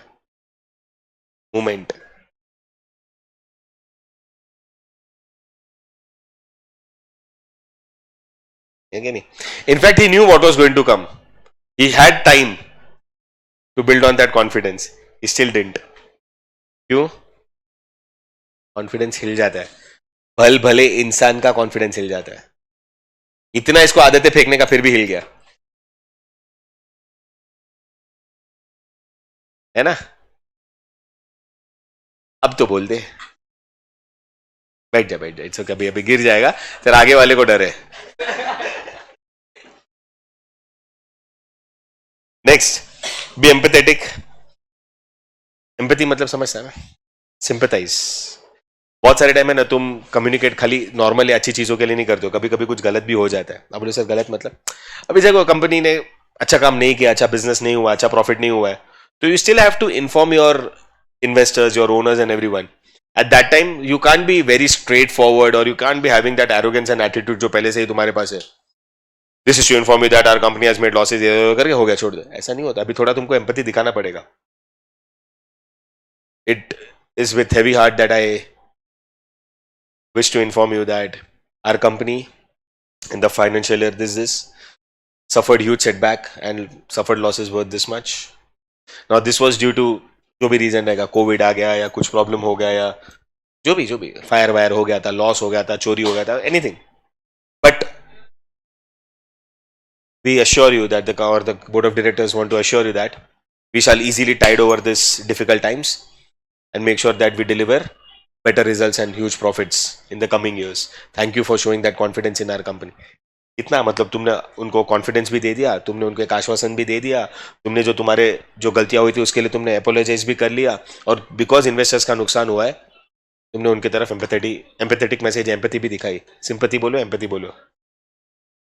मूवमेंट। है कि नहीं? In fact he knew what was going to come, he had time to build on that confidence, he still didn't. क्यों? कॉन्फिडेंस हिल जाता है, भल भले इंसान का कॉन्फिडेंस हिल जाता है। इतना इसको आदतें फेंकने का, फिर भी हिल गया, है ना? अब तो बोल दे। बैठ जा बैठ जा, इट्स ओके, अभी अभी गिर जाएगा, तेरा आगे वाले को डर है। Next, B empathetic. एम्पैथी मतलब समझता है ना, सिंपैथाइज। बहुत सारे टाइम है ना तुम कम्युनिकेट खाली नॉर्मली अच्छी चीजों के लिए नहीं करते हो, कभी कभी कुछ गलत भी हो जाता है। अब बोले सर गलत मतलब, अभी देखो कंपनी ने अच्छा काम नहीं किया, अच्छा बिजनेस नहीं हुआ, अच्छा प्रॉफिट नहीं हुआ है, तो you still have to inform your investors, your owners and everyone. At that time you can be very straight forward, or you can be having that arrogance and attitude जो पहले से ही तुम्हारे पास है। This is to inform you that our company has made losses, करके हो गया, छोड़ दे। ऐसा नहीं होता, अभी थोड़ा तुमको एम्पैथी दिखाना पड़ेगा। It is with heavy heart that I wish to inform you that our company in the financial year this suffered huge setback and suffered losses worth this much. Now this was due to जो भी reason रहेगा, Covid आ गया या कुछ problem हो गया या जो भी फायर वायर हो गया था, लॉस हो गया था, चोरी हो गया था, anything, but we assure you that the board of directors want to assure you that we shall easily tide over this difficult times and make sure that we deliver better results and huge profits in the coming years. Thank you for showing that confidence in our company. इतना मतलब तुमने उनको confidence भी दे दिया, तुमने उनको एक आश्वासन भी दे दिया, तुमने जो तुम्हारे जो गलतियां हुई थी उसके लिए तुमने अपोलोजाइज भी कर लिया, और बिकॉज इन्वेस्टर्स का नुकसान हुआ है तुमने उनकी तरफ एम्पैथेटिक मैसेज, एम्पैथी भी दिखाई। सिंपैथी बोलो, एम्पैथी बोलो।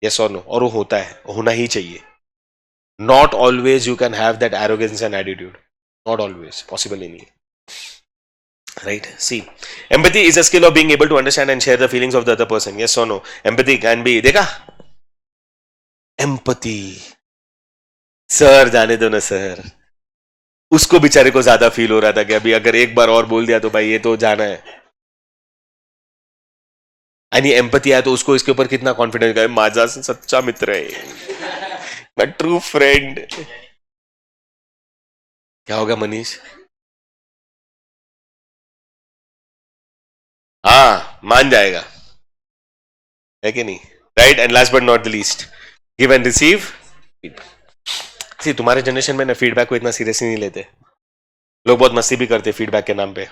यस और नो, और वो होता है, होना ही चाहिए. Not always you can have that arrogance and attitude, not always possible ही नहीं है. Right? See, empathy is a skill of being able to understand and share the feelings of the other person. Yes or no? Empathy can be, देखा? Empathy. Sir जाने दो ना sir. उसको बेचारे को ज्यादा फील हो रहा था कि अभी अगर एक बार और बोल दिया तो भाई ये तो जाना है. आणि एम्पथी आहे तो उसको इसके ऊपर कितना कॉन्फिडेंस है, माझा सच्चा मित्र है, माय ट्रू फ्रेंड. क्या होगा मनीष? हाँ मान जाएगा, है कि नहीं? Right. And last but not the least, give and receive. See, तुम्हारे जनरेशन में ना फीडबैक को इतना सीरियसली नहीं लेते. लोग बहुत मस्ती भी करते फीडबैक के नाम पे.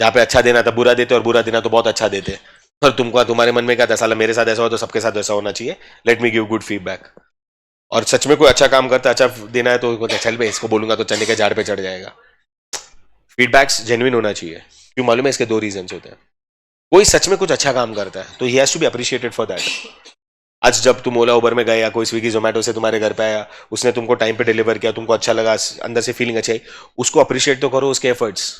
जहां पे अच्छा देना था बुरा देते, और बुरा देना तो बहुत अच्छा देते. और तुमको तुम्हारे मन में क्या था, साला मेरे साथ ऐसा हो तो सबके साथ ऐसा होना चाहिए, let me give good feedback. और सच में कोई अच्छा काम करता, अच्छा देना है तो चल भाई इसको बोलूंगा तो चने के झाड़ पे चढ़ जाएगा. फीडबैक्स जेन्युइन होना चाहिए. क्यों मालूम है? इसके दो रीजन होते हैं. कोई सच में कुछ अच्छा काम करता है तो he has to be appreciated for that. आज जब तुम ओला उबर में गए या कोई स्विगी जोमेटो से तुम्हारे घर पे आया, उसने तुमको टाइम पे डिलीवर किया, तुमको अच्छा लगा, अंदर से फीलिंग अच्छी आई, उसको अप्रिशिएट तो करो, उसके एफर्ट्स.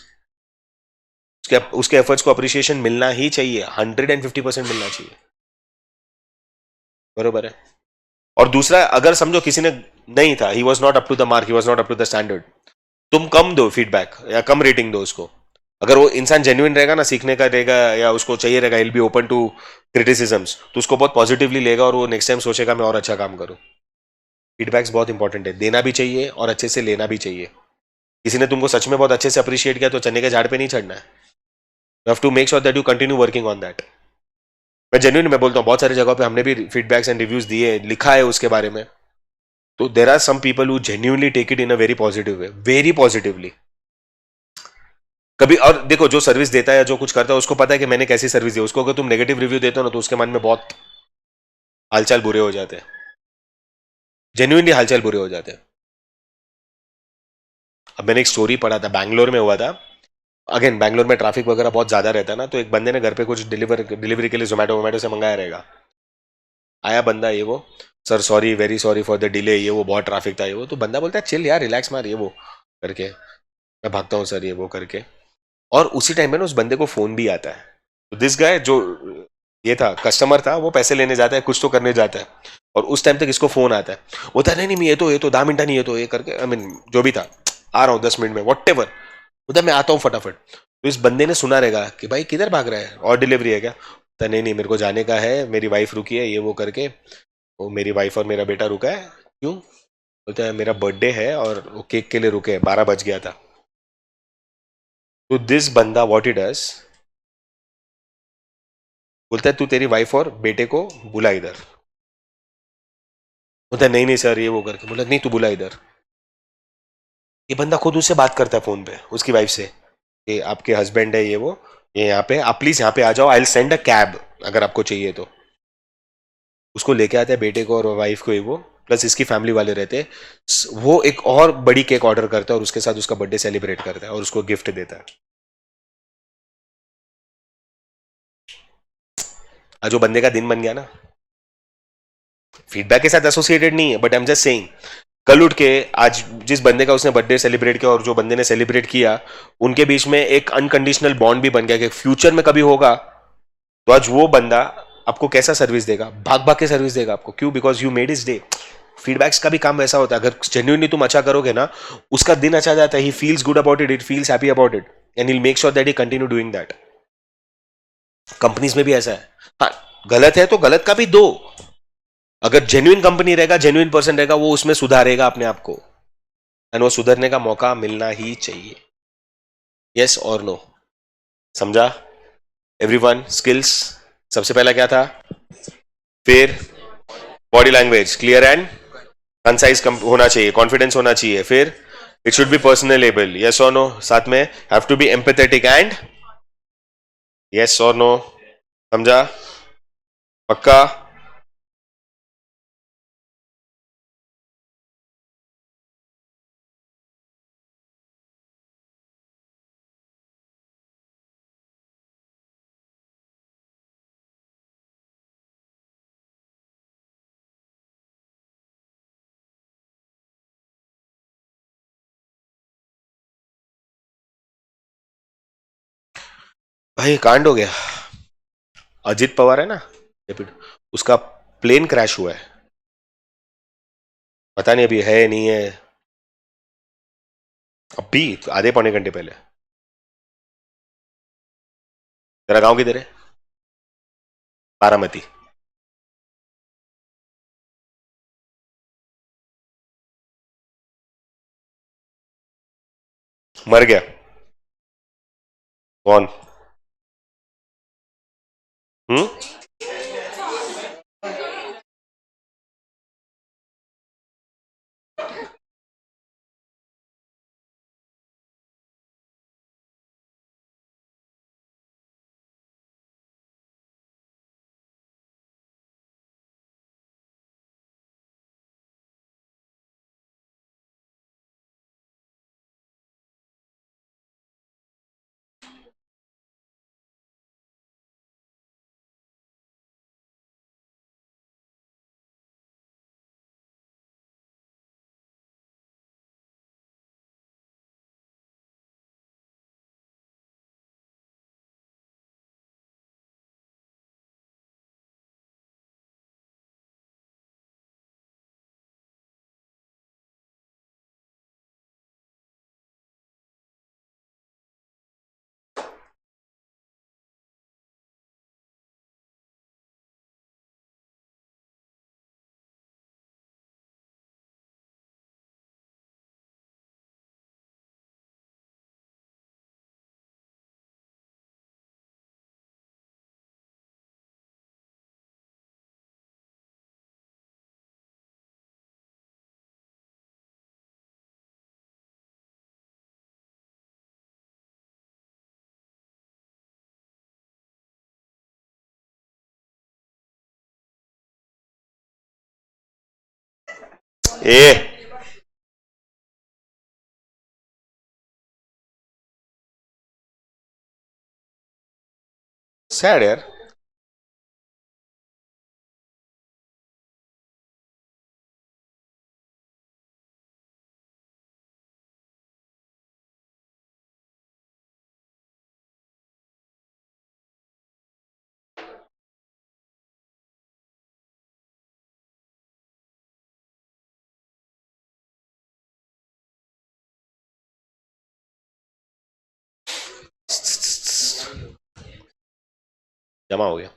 उसके एफर्ट्स को अप्रिशिएशन मिलना ही चाहिए, 150% मिलना चाहिए. बरोबर है. और दूसरा, अगर समझो किसी ने नहीं था, he was not up to the mark, he was not up to the standard, तुम कम दो फीडबैक या कम रेटिंग दो उसको. अगर वो इंसान जेन्युइन रहेगा ना, सीखने का रहेगा या उसको चाहिए रहेगा, will be open to criticisms, तो उसको बहुत पॉजिटिवली लेगा और वो नेक्स्ट टाइम सोचेगा मैं और अच्छा काम करूं. फीडबैक्स बहुत इंपॉर्टेंट है, देना भी चाहिए और अच्छे से लेना भी चाहिए. किसी ने तुमको सच में बहुत अच्छे से अप्रिशिएट किया तो चने के झाड़ पे नहीं चढ़ना है. You have to make sure that you continue working on that. मैं जेन्युइन मैं बोलता हूँ, बहुत सारी जगहों पे हमने भी फीडबैक्स एंड रिव्यूज दिए, लिखा है उसके बारे में. तो there are some people who genuinely take it in a very positive way, very positively. कभी और देखो, जो सर्विस देता है या जो कुछ करता है उसको पता है कि मैंने कैसी सर्विस दी. उसको अगर तुम नेगेटिव रिव्यू देते हो ना तो उसके मन में बहुत हालचाल बुरे हो जाते हैं, जेन्युइनली हालचाल बुरे हो जाते हैं. अब मैंने एक स्टोरी पढ़ा था, बैंगलोर में हुआ था. अगेन बैंगलोर में ट्रैफिक वगैरह बहुत ज्यादा रहता है ना, तो एक बंदे ने घर पे कुछ डिलीवरी के लिए जोमेटो वोमेटो से मंगाया रहेगा. आया बंदा, ये वो, sir sorry, very sorry for the delay, ये वो बहुत ट्रैफिक था, ये वो. तो बंदा बोलता है चिल यार, रिलैक्स मार, ये वो करके, मैं भागता हूँ सर, ये वो करके. और उसी टाइम में ना उस बंदे को फोन भी आता है. तो दिस गाय जो ये था, कस्टमर था, वो पैसे लेने जाता है, कुछ तो करने जाता है, और उस टाइम तक इसको फोन आता है. होता है नहीं नहीं, ये तो 10 मिनट नहीं, ये तो ये करके, आई मीन जो भी था, आ रहा हूँ 10 मिनट में, वॉट एवर, होता मैं आता हूँ फटाफट. तो इस बंदे ने सुना रहेगा कि भाई किधर भाग रहा है, और डिलीवरी है क्या? तो नहीं नहीं, मेरे को जाने का है, मेरी वाइफ रुकी है, ये वो करके. वो मेरी वाइफ और मेरा बेटा रुका है. क्यों? बोलता है मेरा बर्थडे है और वो केक के लिए रुके हैं, 12 बज गया था. तो दिस बंदा व्हाट ही डज, बोलता है तू तेरी वाइफ और बेटे को बुला इधर. बोलता है नहीं नहीं सर, ये वो करके. बोला नहीं, तू बुला इधर. ये बंदा खुद उससे बात करता है फोन पे उसकी वाइफ से कि आपके हस्बैंड है, ये वो, ये यहाँ पे, आप प्लीज यहाँ पे आ जाओ, I will send a cab अगर आपको चाहिए तो. उसको लेके आता है बेटे को और वाइफ को, ही वो प्लस इसकी फैमिली वाले रहते हैं. वो एक और बड़ी केक ऑर्डर करता है और उसके साथ उसका बर्थडे सेलिब्रेट करता है और उसको गिफ्ट देता है. आज जो बंदे का दिन बन गया ना, फीडबैक के साथ एसोसिएटेड नहीं है, but I am just saying, कल उठ के आज जिस बंदे का उसने बर्थडे सेलिब्रेट किया और जो बंदे ने सेलिब्रेट किया, उनके बीच में एक अनकंडीशनल बॉन्ड भी बन गया कि फ्यूचर में कभी होगा तो आज वो बंदा आपको कैसा सर्विस देगा, भाग भाग के सर्विस देगा आपको. क्यों? Because you made is day. Feedbacks का भी काम वैसा होता है, अगर जेन्युइनली तुम अच्छा करोगे ना, उसका दिन अच्छा जाता है, he feels good about it, it feels happy about it, and will make sure that he continue doing that. Companies में भी ऐसा है. हाँ, गलत है तो गलत का भी दो. अगर जेन्युइन कंपनी रहेगा, जेन्युइन पर्सन रहेगा, वो उसमें सुधारेगा अपने आप को, एंड वो सुधरने का मौका मिलना ही चाहिए. यस और नो? समझा? एवरीवन, स्किल्स सबसे पहला क्या था, फिर body language clear and concise होना चाहिए, कॉन्फिडेंस होना चाहिए, फिर it should be personable, yes और नो, साथ में have to be empathetic and, yes और नो, समझा? पक्का? भाई कांड हो गया। अजित पवार है ना, डेप्यूटी, उसका प्लेन क्रैश हुआ है। पता नहीं अभी है नहीं है। अभी आधे पौने घंटे पहले। तेरा गांव किधर है? बारामती। मर गया? कौन? हम्म। ए सैड यार। जमा हो गया।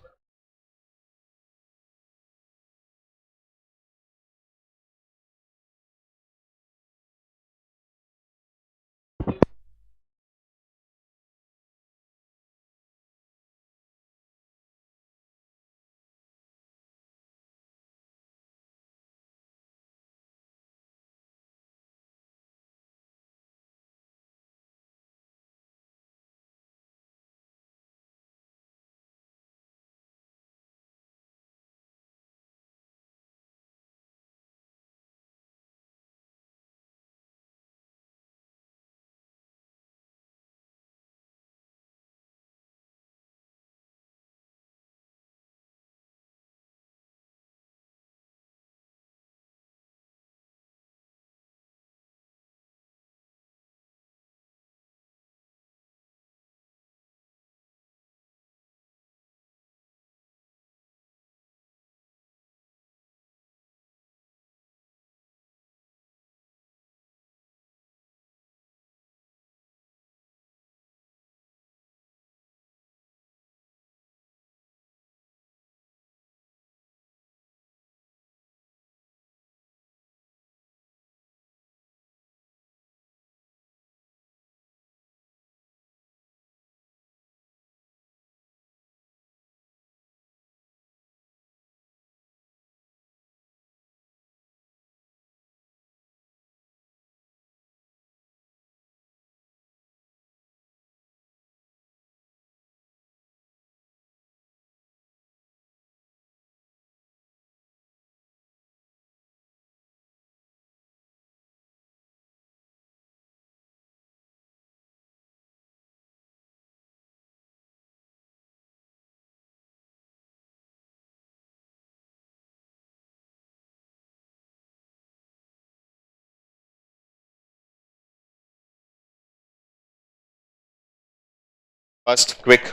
First quick.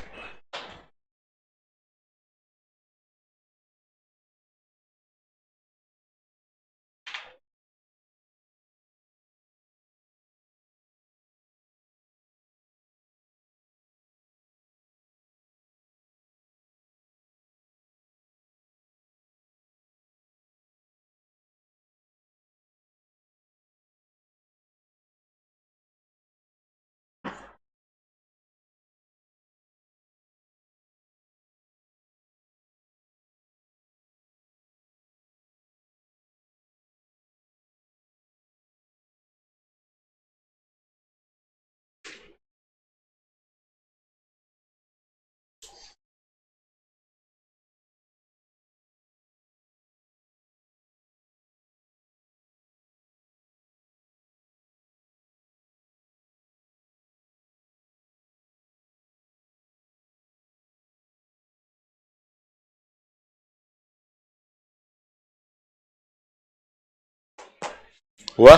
हुआ?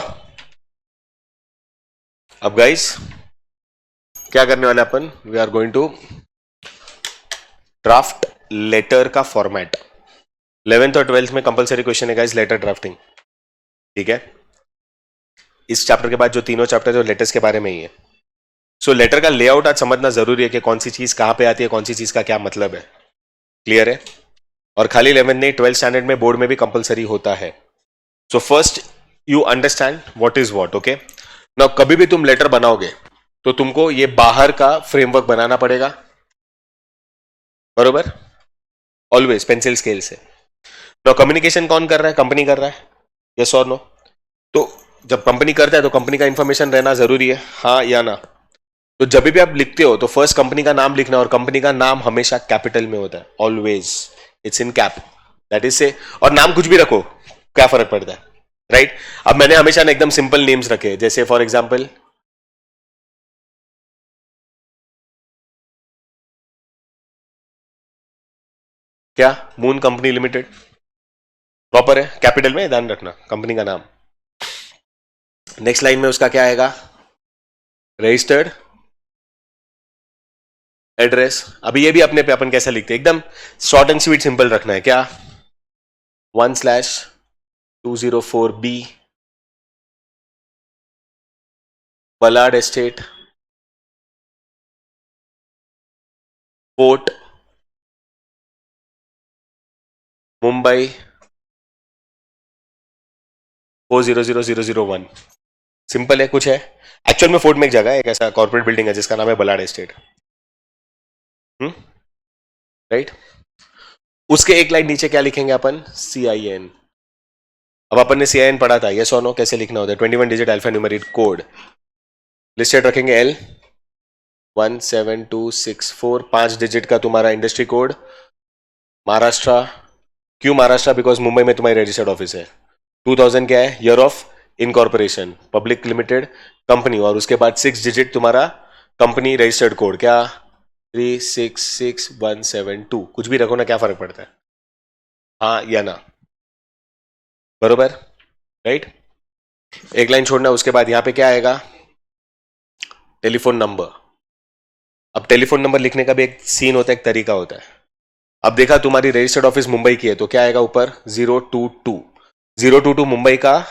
अब गाइस क्या करने वाले अपन, we are going to draft letter का फॉर्मेट। 11th और 12th में कंपलसरी क्वेश्चन है गाइस लेटर ड्राफ्टिंग, ठीक है? इस चैप्टर के बाद जो तीनों चैप्टर जो लेटर्स के बारे में ही है। सो लेटर का लेआउट आज समझना जरूरी है कि कौन सी चीज कहां पे आती है, कौन सी चीज का क्या मतलब है। क्लियर है? और खाली 11th नहीं, 12th स्टैंडर्ड में बोर्ड में भी कंपलसरी होता है। So first you understand what is what. Okay, now कभी भी तुम लेटर बनाओगे तो तुमको ये बाहर का फ्रेमवर्क बनाना पड़ेगा, बरोबर? ऑलवेज पेंसिल स्केल से। नाउ कम्युनिकेशन कौन कर रहा है? कंपनी कर रहा है, यस और नो? तो जब कंपनी करता है तो कंपनी का इंफॉर्मेशन रहना जरूरी है, हाँ या ना? तो जब भी आप लिखते हो तो फर्स्ट कंपनी का नाम लिखना, और कंपनी का नाम हमेशा कैपिटल में होता है, always it's in cap, that is से। और नाम कुछ भी रखो, क्या फर्क पड़ता है, राइट? अब मैंने हमेशा ना एकदम सिंपल नेम्स रखे, जैसे फॉर एग्जाम्पल क्या, मून कंपनी लिमिटेड, प्रॉपर है, कैपिटल में, ध्यान रखना कंपनी का नाम। नेक्स्ट लाइन में उसका क्या आएगा? Registered address. अभी ये भी अपने पे अपन कैसा लिखते हैं, एकदम शॉर्ट एंड स्वीट सिंपल रखना है, क्या? 1/204B Ballard Estate, Port, Mumbai 400001। Simple है, कुछ है? एक्चुअल में फोर्ट में एक जगह है, एक ऐसा कॉर्पोरेट बिल्डिंग है जिसका नाम है बलाड एस्टेट, राइट? उसके एक लाइन नीचे क्या लिखेंगे अपन? CIN। अब अपन ने CIN पढ़ा था, यस और नो? कैसे लिखना होता है? 21 digit alpha numeric code listed रखेंगे, L17264, 5 डिजिट का तुम्हारा इंडस्ट्री कोड, महाराष्ट्र। क्यों महाराष्ट्र? बिकॉज मुंबई में तुम्हारी रजिस्टर्ड ऑफिस है। 2000 क्या है? Year of incorporation, public limited company, और उसके बाद 6 डिजिट तुम्हारा कंपनी रजिस्टर्ड कोड, क्या? 366172। कुछ भी रखो ना, क्या फर्क पड़ता है, हाँ या ना? बरोबर, राइट? एक लाइन छोड़ना, उसके बाद यहां पे क्या आएगा? Telephone number. अब टेलीफोन नंबर लिखने का भी एक सीन होता है, एक तरीका होता है। अब देखा तुम्हारी रजिस्टर्ड ऑफिस मुंबई की है तो क्या आएगा ऊपर? 022 मुंबई का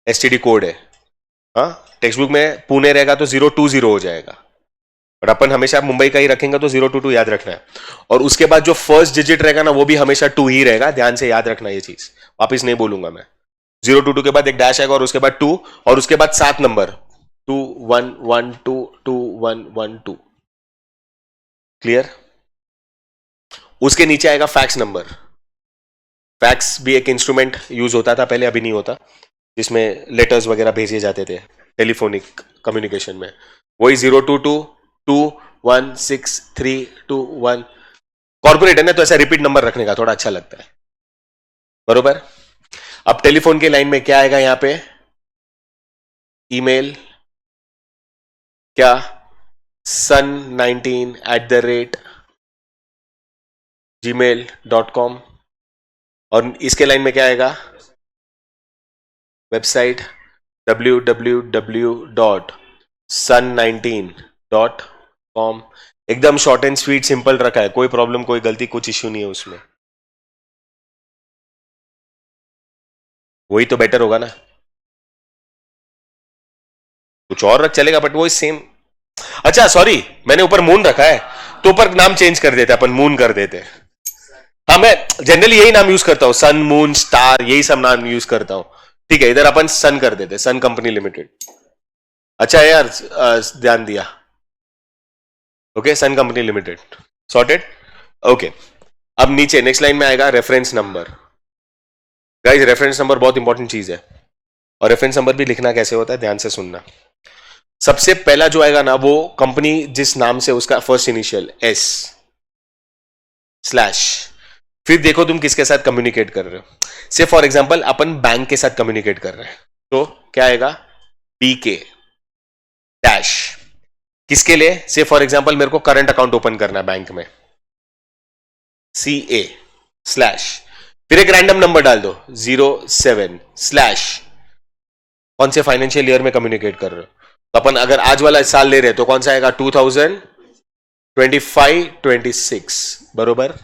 STD कोड है। हाँ, टेक्स्ट बुक में पुणे रहेगा तो 020 हो जाएगा, बट अपन हमेशा मुंबई का ही रखेंगे तो 022 याद रखना है। और उसके बाद जो फर्स्ट डिजिट रहेगा ना वो भी हमेशा 2 ही रहेगा, ध्यान से याद रखना ये चीज, वापिस नहीं बोलूंगा मैं। 022 के बाद एक डैश आएगा और उसके बाद 2, और उसके बाद 7 नंबर 21122112। क्लियर? उसके नीचे आएगा फैक्स नंबर। फैक्स भी एक इंस्ट्रूमेंट यूज होता था पहले, अभी नहीं होता, जिसमें लेटर्स वगैरह भेजे जाते थे टेलीफोनिक कम्युनिकेशन में। वही 022216321। कॉर्पोरेट है ना तो ऐसा रिपीट नंबर रखने का थोड़ा अच्छा लगता है, बरोबर? अब टेलीफोन के लाइन में क्या आएगा यहां पे? ईमेल, क्या? sun19@gmail.com। और इसके लाइन में क्या आएगा? Website www.sun19.com। एकदम शॉर्ट एंड स्वीट सिंपल रखा है, कोई प्रॉब्लम, कोई गलती, कुछ इश्यू नहीं है उसमें। वही तो बेटर होगा ना, कुछ और रख चलेगा बट वो सेम। अच्छा सॉरी, मैंने ऊपर मून रखा है तो ऊपर नाम चेंज कर देते, अपन मून कर देते। हाँ, मैं जनरली यही नाम यूज करता हूं, सन, मून, स्टार, यही सब नाम यूज करता हूं, ठीक है? इधर अपन सन कर देते, सन कंपनी लिमिटेड। अच्छा है यार, ध्यान दिया। ओके, सन कंपनी लिमिटेड, सॉर्टेड। ओके, अब नीचे नेक्स्ट लाइन में आएगा reference number. Guys reference number बहुत इंपॉर्टेंट चीज है, और रेफरेंस नंबर भी लिखना कैसे होता है ध्यान से सुनना। सबसे पहला जो आएगा ना वो कंपनी जिस नाम से, उसका फर्स्ट इनिशियल S, स्लैश, फिर देखो तुम किसके साथ कम्युनिकेट कर रहे हो। से फॉर एग्जाम्पल अपन बैंक के साथ कम्युनिकेट कर रहे हैं, तो क्या आएगा, बीके डैश, किसके लिए, से फॉर एग्जाम्पल मेरे को करंट अकाउंट ओपन करना है बैंक में, सी ए स्लैश, फिर एक रैंडम नंबर डाल दो 07 स्लैश, कौन से फाइनेंशियल ईयर में कम्युनिकेट कर रहे हो। तो अपन अगर आज वाला साल ले रहे हैं तो कौन सा आएगा, 2025-26 बरोबर।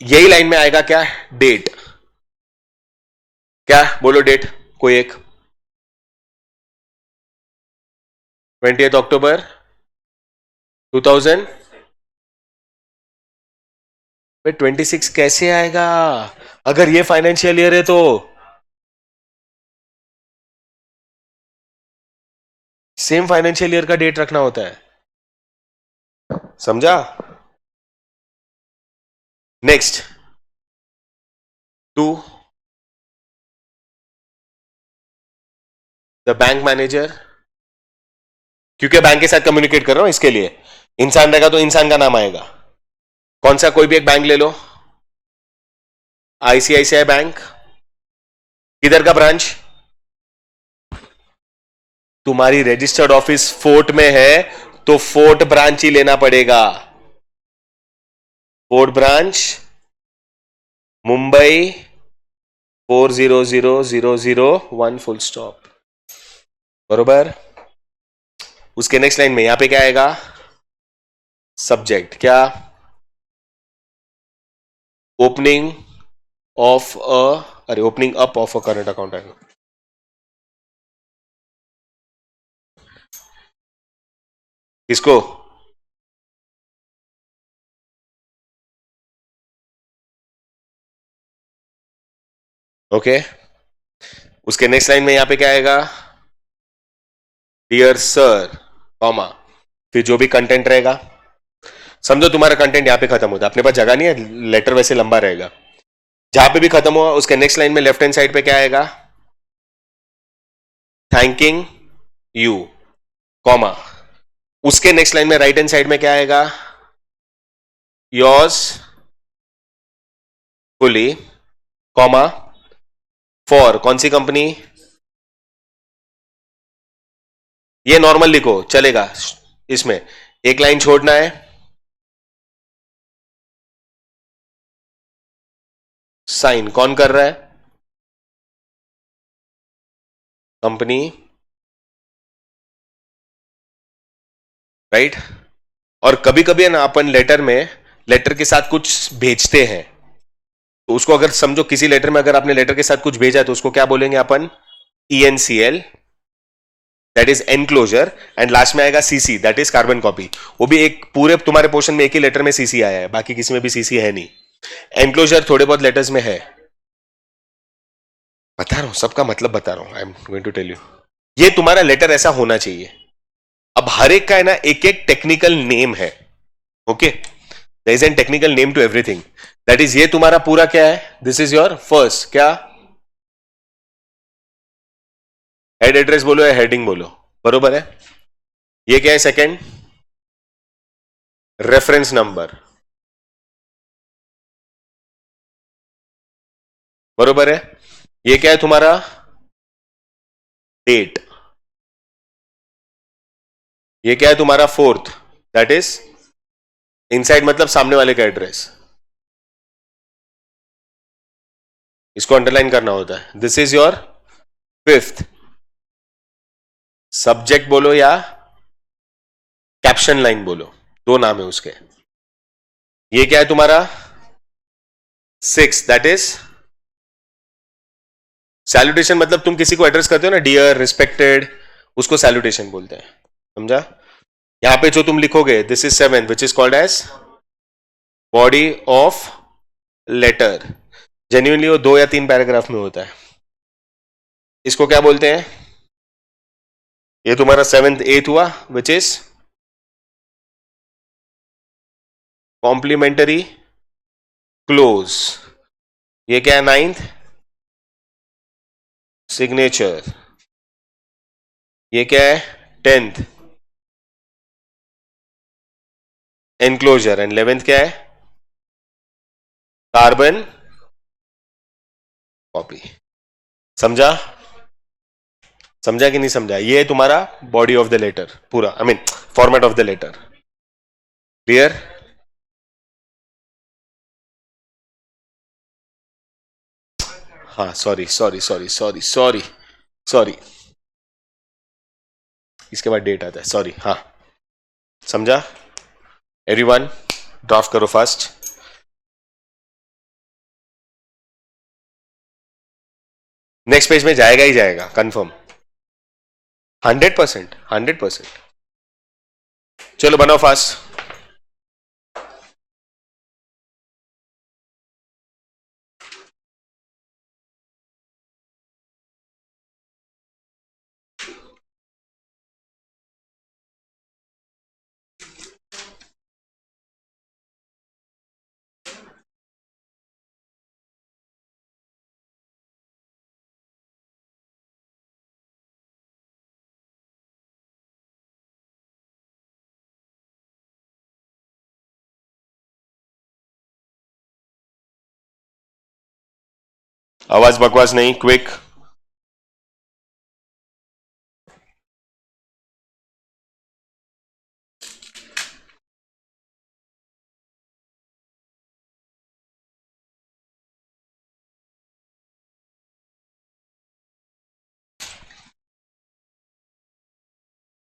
यही लाइन में आएगा क्या, डेट, क्या बोलो डेट, कोई एक, 20 अक्टूबर 2000, 26 कैसे आएगा अगर ये फाइनेंशियल ईयर है तो, सेम फाइनेंशियल ईयर का डेट रखना होता है, समझा। Next, to the bank manager, क्योंकि बैंक के साथ कम्युनिकेट कर रहा हूं इसके लिए, इंसान रहेगा तो इंसान का नाम आएगा, कौन सा कोई भी एक बैंक ले लो, आईसीआईसीआई बैंक, किधर का ब्रांच, तुम्हारी रजिस्टर्ड ऑफिस फोर्ट में है तो फोर्ट ब्रांच ही लेना पड़ेगा, fort branch Mumbai 400001 full stop, बरोबर। उसके नेक्स्ट लाइन में यहां पे क्या आएगा, सब्जेक्ट, क्या, ओपनिंग ऑफ अ, अरे opening up of a current account आएगा, किसको, ओके। उसके नेक्स्ट लाइन में यहां पे क्या आएगा, डियर सर, कॉमा, फिर जो भी कंटेंट रहेगा, समझो तुम्हारा कंटेंट यहां पे खत्म होता है, अपने पास जगह नहीं है, लेटर वैसे लंबा रहेगा, जहां पे भी खत्म हुआ उसके नेक्स्ट लाइन में लेफ्ट हैंड साइड पे क्या आएगा, थैंकिंग यू, कॉमा, उसके नेक्स्ट लाइन में राइट हैंड साइड में क्या आएगा, योर्स फुली, कॉमा, फॉर कौन सी कंपनी, ये नॉर्मल लिखो चलेगा, इसमें एक लाइन छोड़ना है, साइन कौन कर रहा है, कंपनी, राइट। और कभी कभी है ना अपन लेटर में, लेटर के साथ कुछ भेजते हैं, तो उसको अगर समझो किसी लेटर में अगर आपने लेटर के साथ कुछ भेजा है तो उसको क्या बोलेंगे अपन, ENCL, that is enclosure, and last में आएगा CC, that is carbon copy. वो भी एक पूरे तुम्हारे पोर्शन में एक ही लेटर में CC आया है, बाकी किसी में भी CC है नहीं, एनक्लोजर थोड़े बहुत लेटर्स में है, बता रहा हूं सबका मतलब बता रहा हूं, I am going to tell you, ये तुम्हारा लेटर ऐसा होना चाहिए। अब हर एक का है ना एक एक टेक्निकल नेम है, okay, there is an technical name to everything, that is, ये तुम्हारा पूरा क्या है, दिस इज योर फर्स्ट, क्या, हेड एड्रेस बोलो या हेडिंग बोलो, बरोबर है। ये क्या है, सेकंड, रेफरेंस नंबर, बरोबर है। ये क्या है तुम्हारा, डेट, ये क्या है तुम्हारा फोर्थ, दैट इज इनसाइड, मतलब सामने वाले का एड्रेस, इसको अंडरलाइन करना होता है। This is your fifth, subject बोलो या कैप्शन लाइन बोलो, दो नाम है उसके। ये क्या है तुम्हारा, सिक्स, दैट इज सैल्यूटेशन, मतलब तुम किसी को एड्रेस करते हो ना, डियर, रिस्पेक्टेड, उसको सैल्यूटेशन बोलते हैं, समझा। यहां पे जो तुम लिखोगे, this is seventh, which is called as body of letter, genuinely वो 2 या 3 पैराग्राफ में होता है, इसको क्या बोलते हैं, ये तुम्हारा सेवेंथ, एथ हुआ, विच इज कॉम्प्लीमेंटरी क्लोज, ये क्या है, नाइन्थ, सिग्नेचर, ये क्या है, 10th एनक्लोजर, एंड 11th क्या है, कार्बन कॉपी। समझा? समझा कि नहीं समझा? ये है तुम्हारा बॉडी ऑफ द लेटर पूरा, I mean format of the letter. Clear? हाँ, sorry sorry sorry sorry sorry sorry, इसके बाद डेट आता है, सॉरी। हाँ, समझा? एवरीवन ड्राफ्ट करो फास्ट। नेक्स्ट पेज में जाएगा ही जाएगा, कंफर्म। 100%, 100%। चलो बनाओ फास्ट। आवाज बकवास नहीं, क्विक।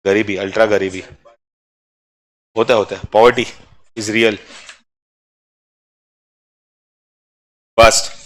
गरीबी, अल्ट्रा गरीबी होता है, poverty is real. Fast.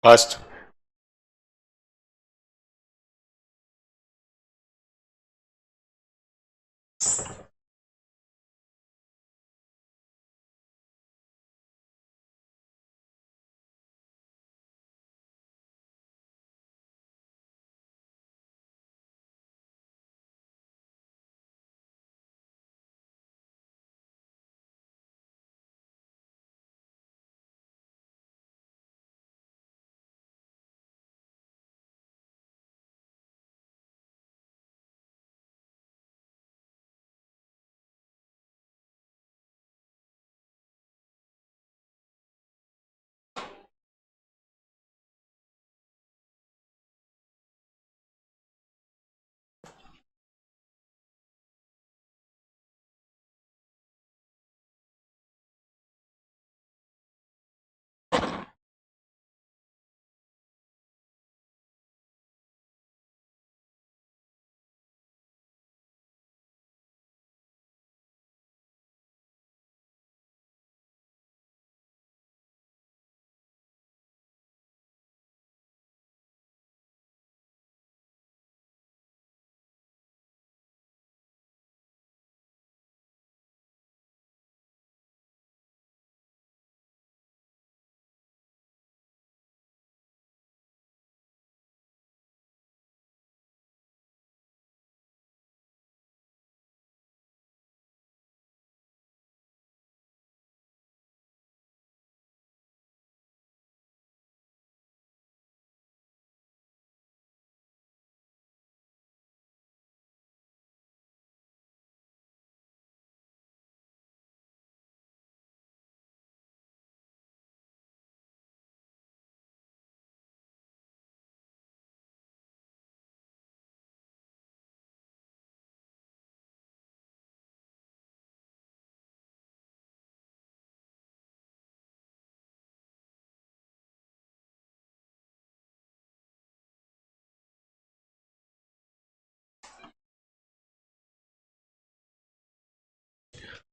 Fast.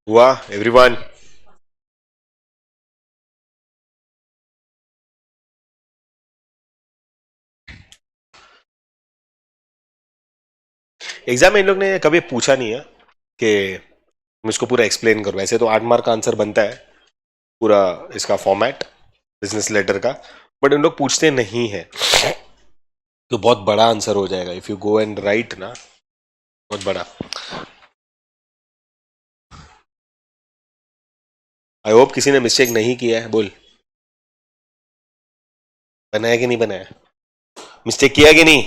हुआ एवरीवन? एग्जाम में इन लोग ने कभी पूछा नहीं है कि मैं इसको पूरा एक्सप्लेन करूँ। ऐसे तो 8 मार्क का आंसर बनता है पूरा इसका फॉर्मेट बिजनेस लेटर का, बट इन लोग पूछते नहीं है तो बहुत बड़ा आंसर हो जाएगा if you go and right ना, बहुत बड़ा। आई होप किसी ने मिस्टेक नहीं किया है। बोल, बनाया कि नहीं बनाया? मिस्टेक किया कि नहीं?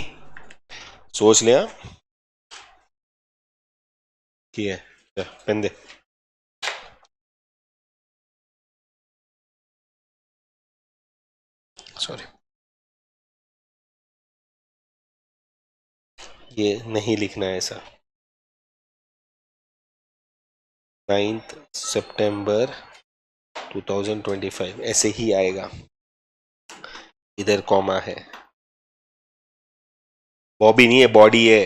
सोच लिया किया है। पेन दे। सॉरी, ये नहीं लिखना है ऐसा। 9 सितंबर 2025 ऐसे ही आएगा। इधर कॉमा है। बॉबी नहीं है, बॉडी है।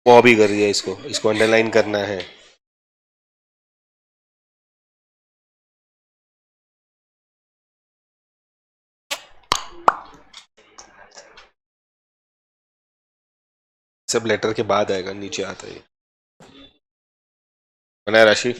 बॉबी कर दिया इसको, इसको अंडरलाइन करना है। सब लेटर के बाद आएगा, नीचे आता है। बनाया राशि?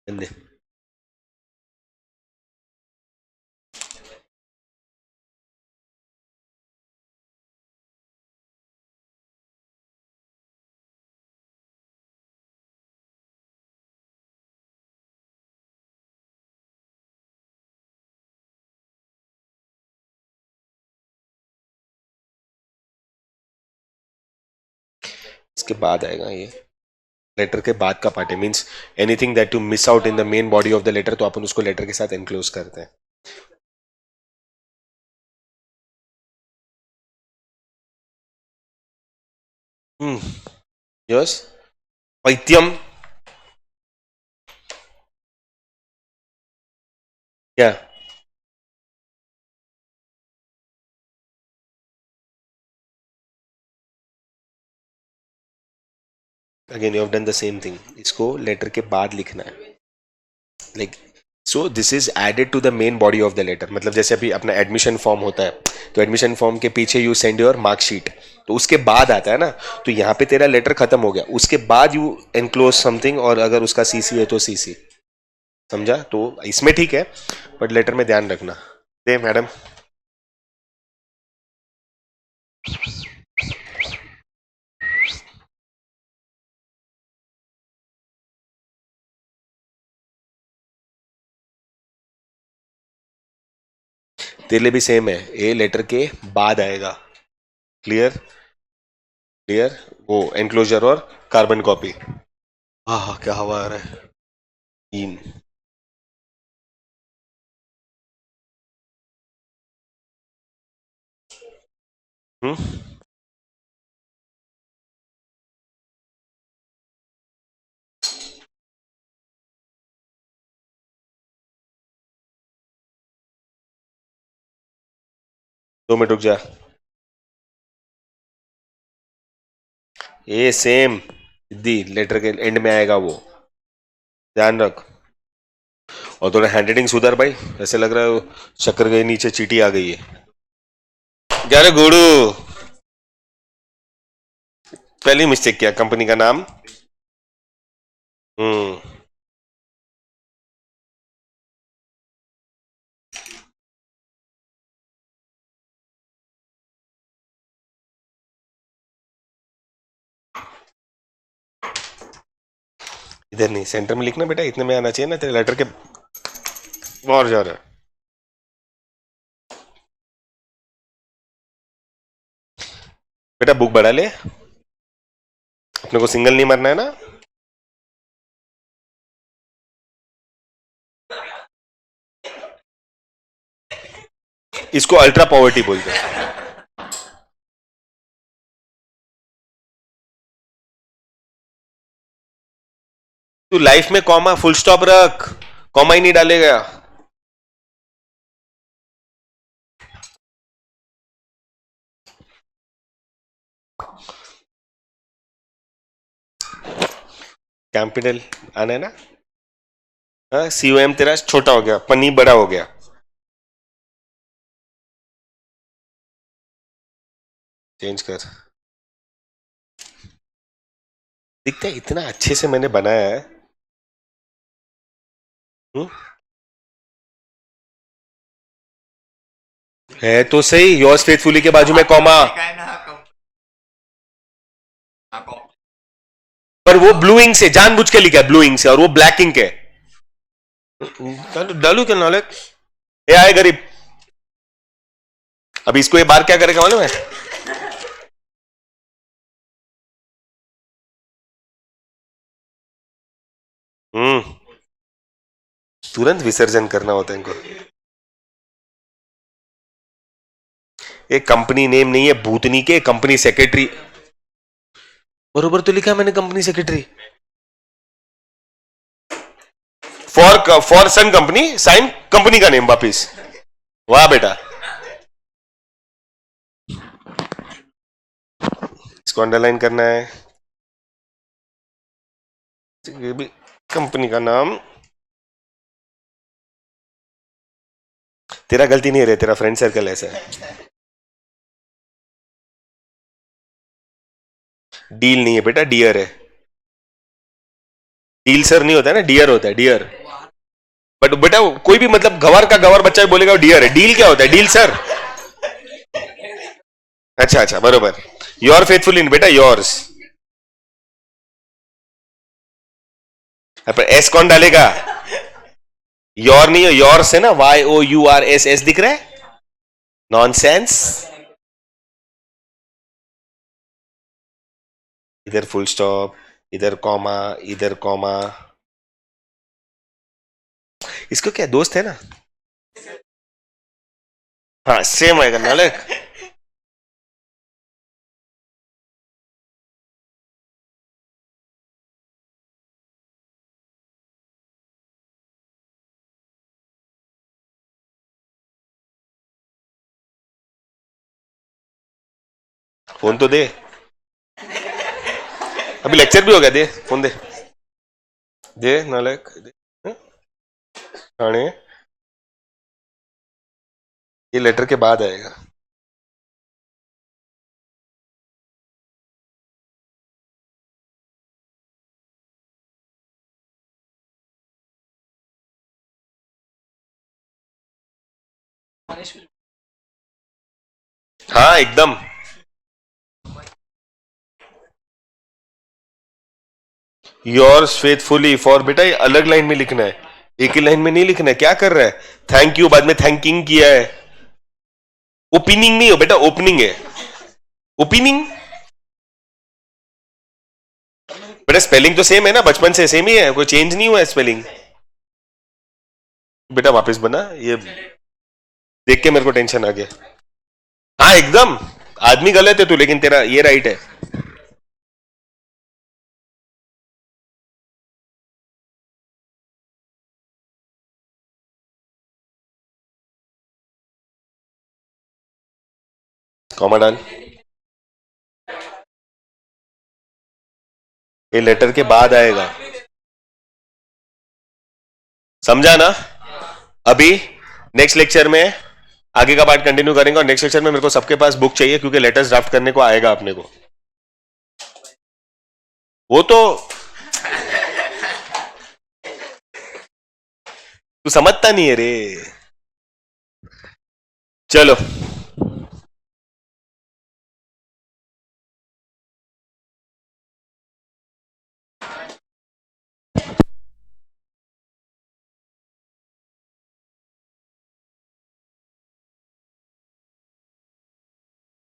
बंदे इसके बाद आएगा ये। लेटर के बाद का पार्ट है, means anything that you miss out in the main body of the letter, तो अपन उसको लेटर के साथ एनक्लोज करते हैं। यस। वैद्यम। क्या? Again you have done the same thing, इसको लेटर के बाद लिखना है, like so this is added to the main body of the letter. मतलब जैसे अभी अपना एडमिशन फॉर्म होता है, तो एडमिशन फॉर्म के पीछे यू सेंड योर मार्कशीट, तो उसके बाद आता है ना, तो यहाँ पे तेरा लेटर खत्म हो गया, उसके बाद यू एनक्लोज समथिंग, और अगर उसका सीसी है तो सीसी, समझा? तो इसमें ठीक है, बट लेटर में ध्यान रखना। दे मैडम। तेरे लिए भी सेम है, ए लेटर के बाद आएगा। क्लियर? क्लियर? वो एनक्लोजर और कार्बन कॉपी। हाँ हाँ, क्या हवा आ रहा है। तीन। हम्म। 2 मिनट रुक जा। ए सेम दी लेटर के एंड में आएगा वो, ध्यान रख। और थोड़ा हैंड राइटिंग सुधार भाई, ऐसे लग रहा है शक्कर गई नीचे चीटी आ गई है। क्या रे गुड़ू, पहली मिस्टेक किया, कंपनी का नाम। हम्म। इधर नहीं, सेंटर में लिखना बेटा, इतने में आना चाहिए ना तेरे लेटर के। और जा रहा है बेटा, बुक बढ़ा ले, अपने को सिंगल नहीं मरना है ना। इसको अल्ट्रा पॉवर्टी बोलते हैं। तू लाइफ में कॉमा फुल स्टॉप रख, कॉमा ही नहीं डालेगा। कैंपिटल आना है ना। हाँ, COM तेरा छोटा हो गया, पन्नी बड़ा हो गया। चेंज कर। दिखता है इतना अच्छे से मैंने बनाया है। हुँ? है तो सही, योर्स फेथफुली के बाजू में कॉमा। पर वो ब्लू इंक से जानबूझ के लिखा है, ब्लू इंक से, और वो ब्लैक इंक है। डालू क्या नॉलेज, ये आए गरीब। अभी इसको ये बार क्या करेगा मालूम है? तुरंत विसर्जन करना होता है इनको। ये कंपनी नेम नहीं है भूतनी के, कंपनी सेक्रेटरी। बरोबर तो लिखा है मैंने, company secretary. For sun company, sign company का नेम वापिस। वाह बेटा, इसको अंडरलाइन करना है। ये भी कंपनी का नाम। तेरा गलती नहीं है रे, तेरा फ्रेंड सर्कल ऐसा है। डील नहीं है बेटा, डियर है। डील सर नहीं होता है ना, डियर होता है, डियर। बट बेटा कोई भी मतलब गवर का गवर बच्चा भी बोलेगा डियर है। डील क्या होता है? Deal sir. अच्छा अच्छा, बरोबर। योर फेथफुल इन बेटा, योर्स। एस कौन डालेगा? योर नहीं है, योर्स है ना, YOURS दिख रहा है। नॉनसेंस। इधर फुल स्टॉप, इधर कॉमा, इधर कॉमा। इसको क्या दोस्त है ना। हाँ सेम आएगा नालक। फोन तो दे। अभी लेक्चर भी हो गया, दे फोन दे, दे नालायक दे, ठाणे, ये लेटर के बाद आएगा। हाँ एकदम। योर्स फेथफुली फॉर, बेटा ये अलग लाइन में लिखना है, एक ही लाइन में नहीं लिखना है। क्या कर रहा है? थैंक यू बाद में थैंकिंग किया है। ओपनिंग नहीं हो बेटा, ओपनिंग है, ओपनिंग। बेटा स्पेलिंग तो सेम है ना, बचपन से सेम ही है, कोई चेंज नहीं हुआ है स्पेलिंग। बेटा वापस बना, ये देख के मेरे को टेंशन आ गया। हाँ एकदम, आदमी गलत है तू, लेकिन तेरा ये राइट है। कॉमा डाल, ये लेटर के बाद आएगा, समझा ना? अभी नेक्स्ट लेक्चर में आगे का पार्ट कंटिन्यू करेंगे, और नेक्स्ट लेक्चर में मेरे को सबके पास बुक चाहिए, क्योंकि लेटर्स ड्राफ्ट करने को आएगा अपने को। वो तो तू समझता नहीं है रे। चलो